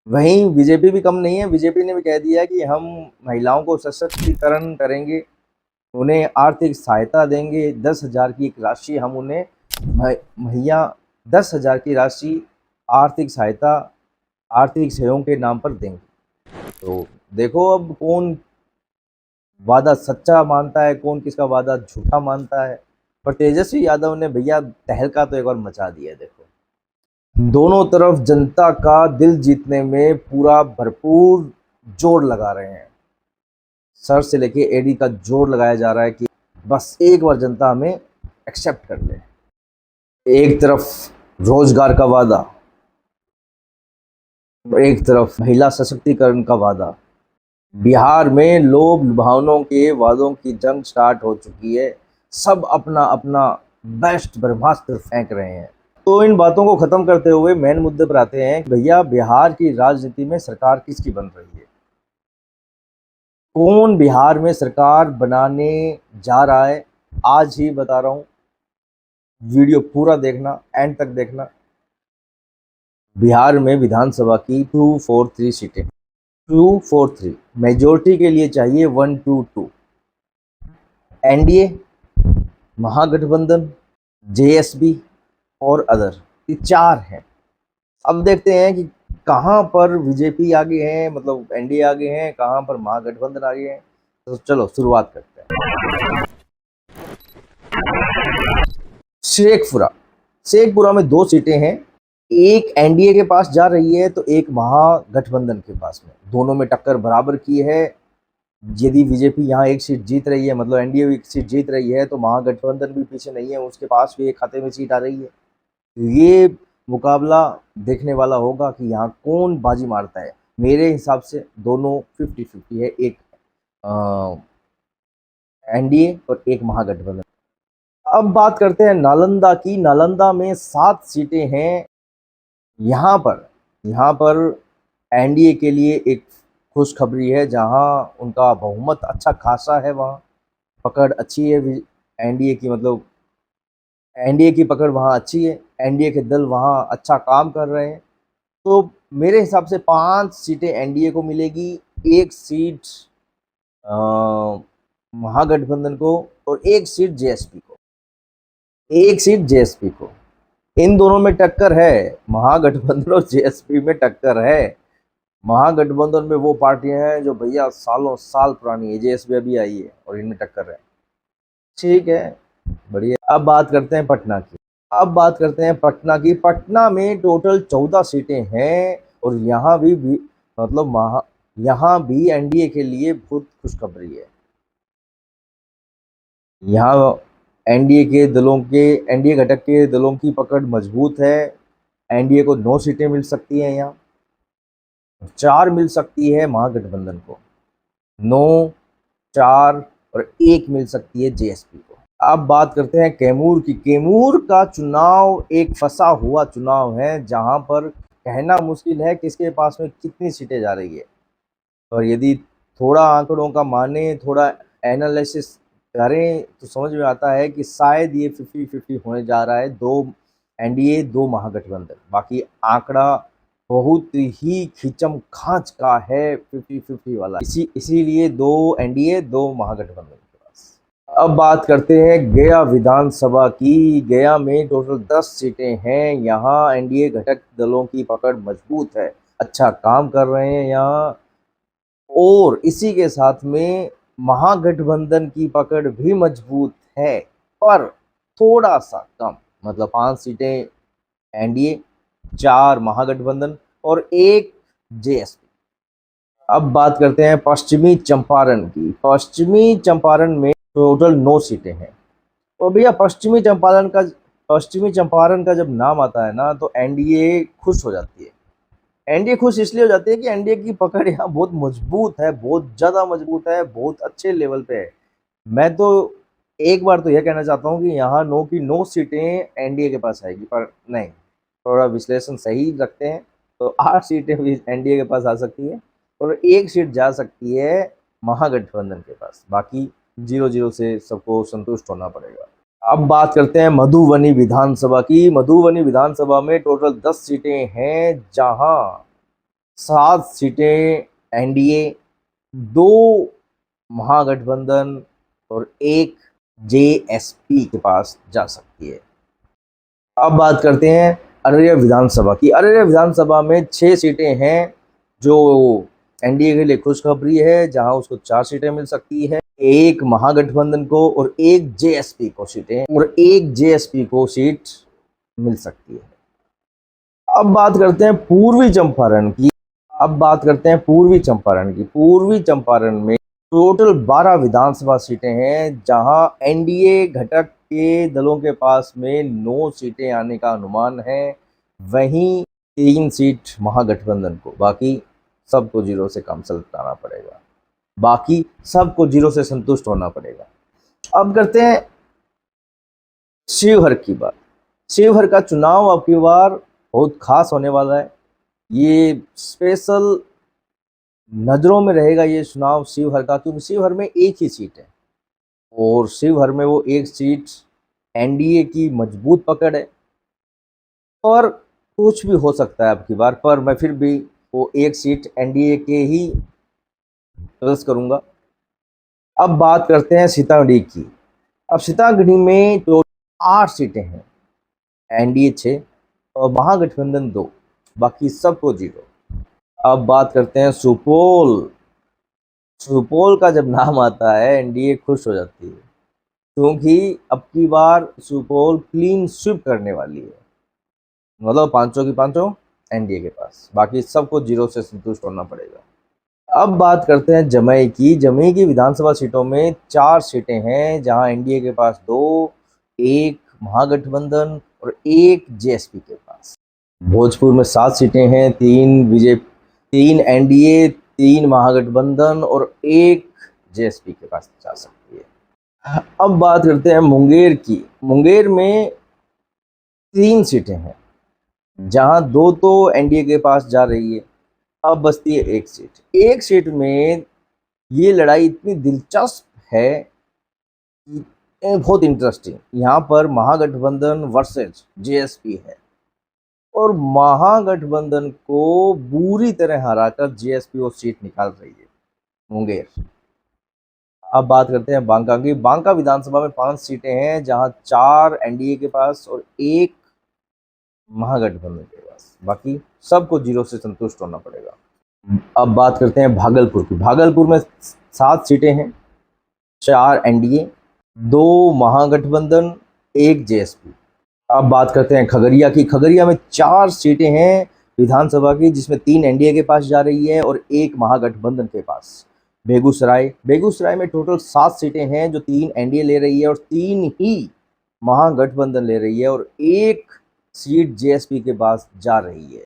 वहीं बीजेपी भी कम नहीं है। बीजेपी ने भी कह दिया कि हम महिलाओं को सशक्तिकरण करेंगे, उन्हें आर्थिक सहायता देंगे। 10,000 की एक राशि हम उन्हें मुहैया, 10,000 की राशि आर्थिक सहायता, आर्थिक सहयोग के नाम पर देंगे। तो देखो अब कौन वादा सच्चा मानता है, कौन किसका वादा झूठा मानता है। पर तेजस्वी यादव ने भैया तहलका तो एक बार मचा दिया है। देखो, दोनों तरफ जनता का दिल जीतने में पूरा भरपूर जोर लगा रहे हैं। सर से लेके एडी का जोर लगाया जा रहा है कि बस एक बार जनता हमें एक्सेप्ट कर ले। एक तरफ रोजगार का वादा, एक तरफ महिला सशक्तिकरण का वादा। बिहार में लोभ लुभावनों के वादों की जंग स्टार्ट हो चुकी है। सब अपना अपना बेस्ट ब्रह्मास्त्र फेंक रहे हैं। तो इन बातों को खत्म करते हुए मेन मुद्दे पर आते हैं। भैया, बिहार की राजनीति में सरकार किसकी बन रही है? कौन बिहार में सरकार बनाने जा रहा है? आज ही बता रहा हूं, वीडियो पूरा देखना, एंड तक देखना। बिहार में विधानसभा की 243 सीटें, 243 मेजोरिटी के लिए चाहिए 122। एनडीए, महागठबंधन, जेएसबी और अदर, ये 4 हैं। अब देखते हैं कि कहां पर बीजेपी आगे है, मतलब एनडीए आगे हैं, कहां पर महागठबंधन आगे हैं। तो चलो शुरुआत करते हैं। शेखपुरा में 2 सीटें हैं। एक एनडीए के पास जा रही है तो एक महागठबंधन के पास में। दोनों में टक्कर बराबर की है। यदि बीजेपी यहाँ एक सीट जीत रही है, मतलब एनडीए एक सीट जीत रही है, तो महागठबंधन भी पीछे नहीं है, उसके पास भी एक खाते में सीट आ रही है। ये मुकाबला देखने वाला होगा कि यहाँ कौन बाजी मारता है। मेरे हिसाब से दोनों 50-50 है, एक एनडीए और एक महागठबंधन। अब बात करते हैं नालंदा की। नालंदा में 7 सीटें हैं। यहाँ पर एनडीए के लिए एक खुशखबरी है, जहाँ उनका बहुमत अच्छा खासा है, वहाँ पकड़ अच्छी है एनडीए की, मतलब एनडीए की पकड़ वहाँ अच्छी है, एनडीए के दल वहाँ अच्छा काम कर रहे हैं। तो मेरे हिसाब से 5 सीटें एनडीए को मिलेगी, 1 सीट महागठबंधन को और 1 सीट जेएसपी को, 1 सीट जेएसपी को। इन दोनों में टक्कर है, महागठबंधन और जेएसपी में टक्कर है। महागठबंधन में वो पार्टियां हैं जो भैया सालों साल पुरानी है, जेएसपी अभी आई है और इनमें टक्कर है। ठीक है, बढ़िया। अब बात करते हैं पटना की। अब बात करते हैं पटना की। पटना में टोटल 14 सीटें हैं और यहाँ भी मतलब यहाँ भी एनडीए के लिए बहुत खुशखबरी है। यहाँ एनडीए घटक के दलों की पकड़ मजबूत है। एनडीए को 9 सीटें मिल सकती हैं, यहाँ 4 मिल सकती है महागठबंधन को, 9, 4 और 1 मिल सकती है जेएसपी को। अब बात करते हैं कैमूर की। कैमूर का चुनाव एक फंसा हुआ चुनाव है, जहां पर कहना मुश्किल है किसके पास में कितनी सीटें जा रही है। और यदि थोड़ा आंकड़ों का माने, थोड़ा एनालिसिस करें तो समझ में आता है कि शायद ये 50-50 होने जा रहा है, 2 एनडीए 2 महागठबंधन। बाकी आंकड़ा बहुत ही खींचम खांच का है 50-50 वाला, इसीलिए 2 एनडीए 2 महागठबंधन के पास। अब बात करते हैं गया विधानसभा की। गया में टोटल 10 सीटें हैं। यहाँ एनडीए घटक दलों की पकड़ मजबूत है, अच्छा काम कर रहे हैं यहाँ, और इसी के साथ में महागठबंधन की पकड़ भी मजबूत है, पर थोड़ा सा कम, मतलब 5 सीटें एनडीए, 4 महागठबंधन और 1 जेएसपी। अब बात करते हैं पश्चिमी चंपारण की। पश्चिमी चंपारण में टोटल 9 सीटें हैं। और भैया पश्चिमी चंपारण का जब नाम आता है ना, तो एनडीए खुश हो जाती है। एनडीए खुश इसलिए हो जाती है कि एनडीए की पकड़ यहाँ बहुत मजबूत है, बहुत ज़्यादा मजबूत है, बहुत अच्छे लेवल पे है। मैं तो एक बार तो यह कहना चाहता हूँ कि यहाँ 9 की 9 सीटें एनडीए के पास आएगी, पर नहीं, थोड़ा विश्लेषण सही रखते हैं तो 8 सीटें भी एनडीए के पास आ सकती है और 1 सीट जा सकती है महागठबंधन के पास। बाकी 0-0 से सबको संतुष्ट होना पड़ेगा। अब बात करते हैं मधुबनी विधानसभा की। मधुबनी विधानसभा में टोटल 10 सीटें हैं, जहां 7 सीटें एनडीए, 2 महागठबंधन और 1 जेएसपी के पास जा सकती है। अब बात करते हैं अररिया विधानसभा की। अररिया विधानसभा में 6 सीटें हैं, जो एनडीए के लिए खुशखबरी है, जहां उसको 4 सीटें मिल सकती है, 1 महागठबंधन को और 1 जेएसपी को सीटें, और 1 जेएसपी को सीट मिल सकती है। अब बात करते हैं पूर्वी चंपारण की। पूर्वी चंपारण में टोटल 12 विधानसभा सीटें हैं, जहां एनडीए घटक के दलों के पास में 9 सीटें आने का अनुमान है, वहीं 3 सीट महागठबंधन को। बाकी सबको 0 से कम सलटाना पड़ेगा, बाकी सबको 0 से संतुष्ट होना पड़ेगा। अब करते हैं शिवहर की बात। शिवहर का चुनाव अब की बार बहुत खास होने वाला है। ये स्पेशल नज़रों में रहेगा ये चुनाव शिवहर का, क्योंकि शिवहर में 1 ही सीट है और शिवहर में वो 1 सीट एनडीए की मजबूत पकड़ है, और कुछ भी हो सकता है अब की बार, पर मैं फिर भी वो 1 सीट एनडीए के ही चॉइस करूंगा। अब बात करते हैं सीतामढ़ी की। अब सीतामढ़ी में तो 8 सीटें हैं, एनडीए 6 और महागठबंधन 2, बाकी सबको 0। अब बात करते हैं सुपौल। सुपौल का जब नाम आता है एनडीए खुश हो जाती है, क्योंकि अब की बार सुपौल क्लीन स्वीप करने वाली है, मतलब 500 की 500 एनडीए के पास, बाकी सबको 0 से संतुष्ट होना पड़ेगा। अब बात करते हैं जमुई की। जमुई की विधानसभा सीटों में 4 सीटें हैं, जहां एनडीए के पास 2, 1 महागठबंधन और 1 जेएसपी के पास। भोजपुर में 7 सीटें हैं, 3 3 एनडीए, 3 महागठबंधन और 1 जेएसपी के पास जा सकती है। अब बात करते हैं मुंगेर की। मुंगेर में 3 सीटें हैं, जहां 2 तो एनडीए के पास जा रही है, अब बचती है 1 सीट। 1 सीट में ये लड़ाई इतनी दिलचस्प है, बहुत इंटरेस्टिंग। यहाँ पर महागठबंधन वर्सेस जेएसपी है और महागठबंधन को बुरी तरह हराकर जेएसपी वो सीट निकाल रही है, मुंगेर। अब बात करते हैं बांका की। बांका विधानसभा में 5 सीटें हैं, जहां 4 एनडीए के पास और 1 महागठबंधन के पास। बाकी सबको 0 से संतुष्ट होना पड़ेगा। अब बात करते हैं भागलपुर की। भागलपुर में 7 सीटें हैं, 4 एनडीए, 2 महागठबंधन, 1 जेएसपी। अब बात करते हैं खगड़िया की। खगड़िया में 4 सीटें हैं विधानसभा की, जिसमें 3 एनडीए के पास जा रही है और 1 महागठबंधन के पास। बेगूसराय में टोटल 7 सीटें हैं, जो 3 एनडीए ले रही है और 3 ही महागठबंधन ले रही है और 1 सीट जेएसपी के पास जा रही है।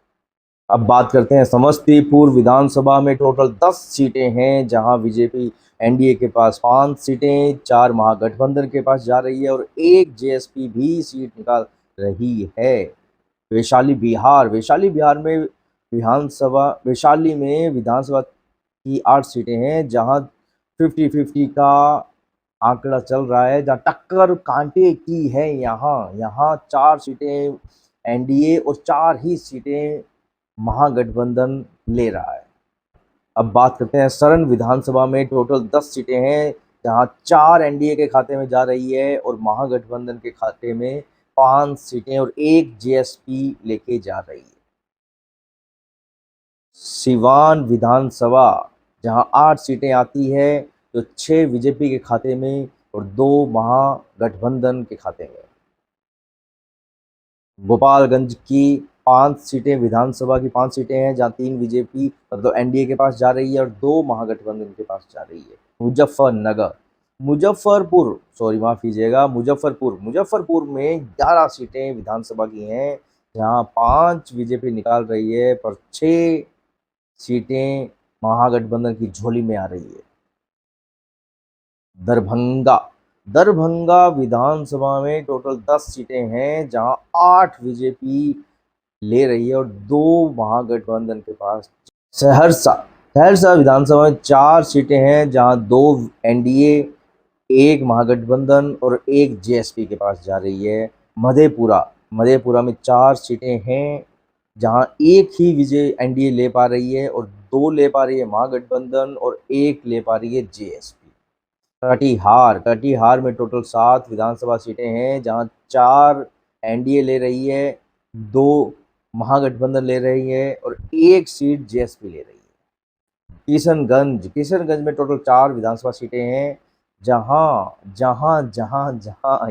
अब बात करते हैं समस्तीपुर विधानसभा में टोटल 10 सीटें हैं, जहां बीजेपी एनडीए के पास 5 सीटें, 4 महागठबंधन के पास जा रही है और 1 जेएसपी भी सीट निकाल रही है। वैशाली बिहार में विधानसभा की 8 सीटें हैं, जहां 50-50 का आंकड़ा चल रहा है, जहां टक्कर कांटे की है। यहाँ 4 सीटें एनडीए और 4 ही सीटें महागठबंधन ले रहा है। अब बात करते हैं सरण विधानसभा में टोटल 10 सीटें हैं, जहां 4 एनडीए के खाते में जा रही है और महागठबंधन के खाते में 5 सीटें और 1 जेएसपी लेके जा रही है। सिवान विधानसभा, जहां 8 सीटें आती है, तो 6 बीजेपी के खाते में और 2 महागठबंधन के खाते में। गोपालगंज की 5 सीटें विधानसभा की 5 सीटें हैं, जहां 3 बीजेपी मतलब एनडीए के पास जा रही है और 2 महागठबंधन के पास जा रही है। मुजफ्फरपुर में 11 सीटें विधानसभा की हैं, जहां 5 बीजेपी निकाल रही है पर 6 सीटें महागठबंधन की झोली में आ रही है। दरभंगा विधानसभा में टोटल 10 सीटें हैं, जहां 8 बीजेपी ले रही है और 2 महागठबंधन के पास। सहरसा विधानसभा में 4 सीटें हैं, जहां 2 एनडीए, 1 महागठबंधन और 1 जेएसपी के पास जा रही है। मधेपुरा में 4 सीटें हैं, जहां 1 ही विजय एनडीए ले पा रही है और 2 ले पा रही है महागठबंधन और 1 ले पा रही है जेएसपी। कटिहार में टोटल 7 विधानसभा सीटें हैं, जहां 4 एनडीए ले रही है, 2 महागठबंधन ले रही है और 1 सीट जेएसपी ले रही है। किशनगंज में टोटल 4 विधानसभा सीटें हैं, जहां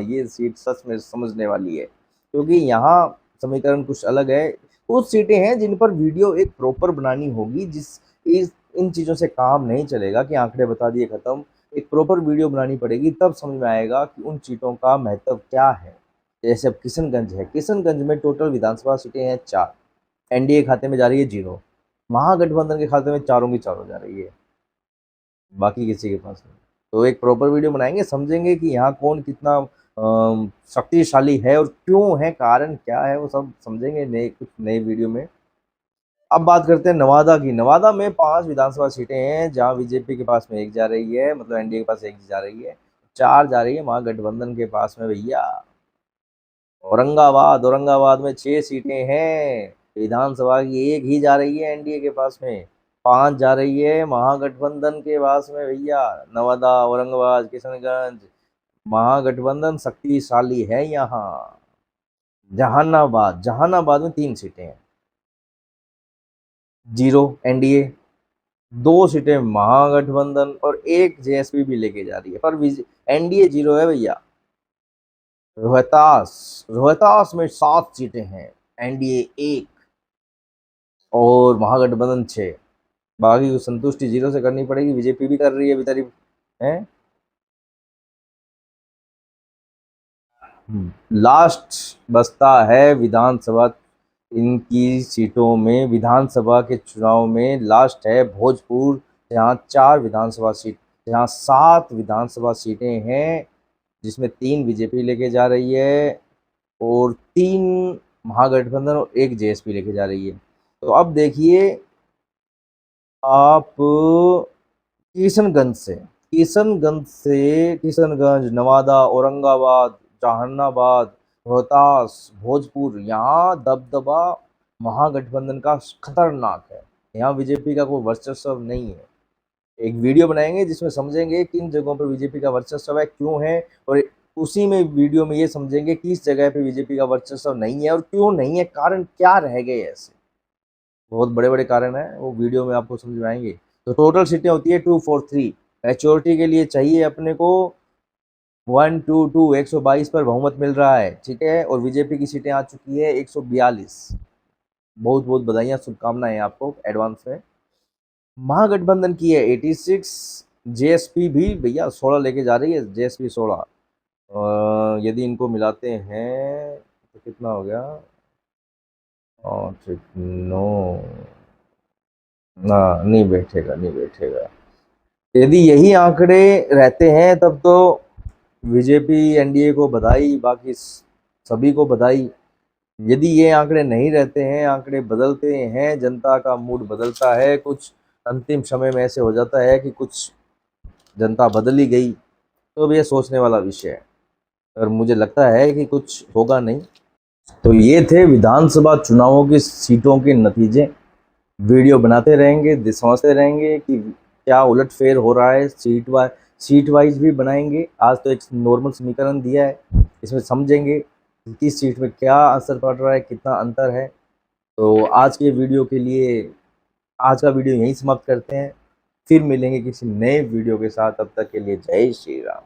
ये सीट सच में समझने वाली है, क्योंकि यहाँ समीकरण कुछ अलग है। कुछ सीटें हैं जिन पर वीडियो एक प्रॉपर बनानी होगी, इन चीज़ों से काम नहीं चलेगा कि आंकड़े बता दिए खत्म। एक प्रॉपर वीडियो बनानी पड़ेगी, तब समझ में आएगा कि उन सीटों का महत्व क्या है। जैसे अब किशनगंज में टोटल विधानसभा सीटें हैं 4, एनडीए खाते में जा रही है 0, महागठबंधन के खाते में चारों की चारों जा रही है, बाकी किसी के पास नहीं। तो एक प्रॉपर वीडियो बनाएंगे, समझेंगे कि यहाँ कौन कितना शक्तिशाली है और क्यों है, कारण क्या है, वो सब समझेंगे कुछ नए वीडियो में। अब बात करते हैं नवादा की। नवादा में 5 विधानसभा सीटें हैं, जहां बीजेपी के पास में 1 जा रही है, मतलब एनडीए के पास 1 जा रही है, 4 जा रही है महागठबंधन के पास में भैया। औरंगाबाद में 6 सीटें हैं, विधानसभा की 1 ही जा रही है एनडीए के पास में, 5 जा रही है महागठबंधन के पास में भैया। नवादा, औरंगाबाद, किशनगंज, महागठबंधन शक्तिशाली है यहाँ। जहानाबाद में 3 सीटें हैं, 0 एनडीए, 2 सीटें महागठबंधन और 1 जेएसपी भी लेके जा रही है, पर एनडीए 0 है भैया। रोहतास में 7 सीटें हैं, एनडीए 1 और महागठबंधन 6। बाकी को संतुष्टि 0 से करनी पड़ेगी, बीजेपी भी कर रही है बेचारी है। लास्ट बचता है विधानसभा इनकी सीटों में विधानसभा के चुनाव में लास्ट है भोजपुर, जहाँ 7 विधानसभा सीटें हैं, जिसमें 3 बीजेपी लेके जा रही है और 3 महागठबंधन और 1 जेएसपी लेके जा रही है। तो अब देखिए आप किशनगंज, नवादा, औरंगाबाद, जहानाबाद, रोहतास, भोजपुर, यहाँ दबदबा महागठबंधन का खतरनाक है। यहाँ बीजेपी का कोई वर्चस्व नहीं है। एक वीडियो बनाएंगे जिसमें समझेंगे किन जगहों पर बीजेपी का वर्चस्व है, क्यों है, और उसी में वीडियो में ये समझेंगे किस जगह पे बीजेपी का वर्चस्व नहीं है और क्यों नहीं है, कारण क्या रह गए ऐसे। बहुत बड़े बड़े कारण हैं, वो वीडियो में आपको समझ में आएंगे। तो टोटल सीटें होती है 243। मैच्योरिटी के लिए चाहिए अपने को 122, 122 पर बहुमत मिल रहा है, ठीक है। और बीजेपी की सीटें आ चुकी है 142। बहुत बहुत बधाइयाँ, शुभकामनाएं आपको एडवांस में। महागठबंधन की है 86, जेएसपी भी भैया 16 लेके जा रही है, जेएसपी 16। यदि इनको मिलाते हैं तो कितना हो गया, और ठीक नो ना, नहीं बैठेगा। यदि यही आंकड़े रहते हैं तब तो बीजेपी एनडीए को बधाई, बाकी सभी को बधाई। यदि ये आंकड़े नहीं रहते हैं, आंकड़े बदलते हैं, जनता का मूड बदलता है, कुछ अंतिम समय में ऐसे हो जाता है कि कुछ जनता बदल ही गई, तो अब ये सोचने वाला विषय है। और मुझे लगता है कि कुछ होगा नहीं। तो ये थे विधानसभा चुनावों की सीटों के नतीजे। वीडियो बनाते रहेंगे, समझते रहेंगे कि क्या उलटफेर हो रहा है, सीट वाइज भी बनाएंगे। आज तो एक नॉर्मल समीकरण दिया है, इसमें समझेंगे कि किस सीट में क्या असर पड़ रहा है, कितना अंतर है। तो आज के वीडियो के लिए आज का वीडियो यहीं समाप्त करते हैं, फिर मिलेंगे किसी नए वीडियो के साथ। तब तक के लिए जय श्री राम।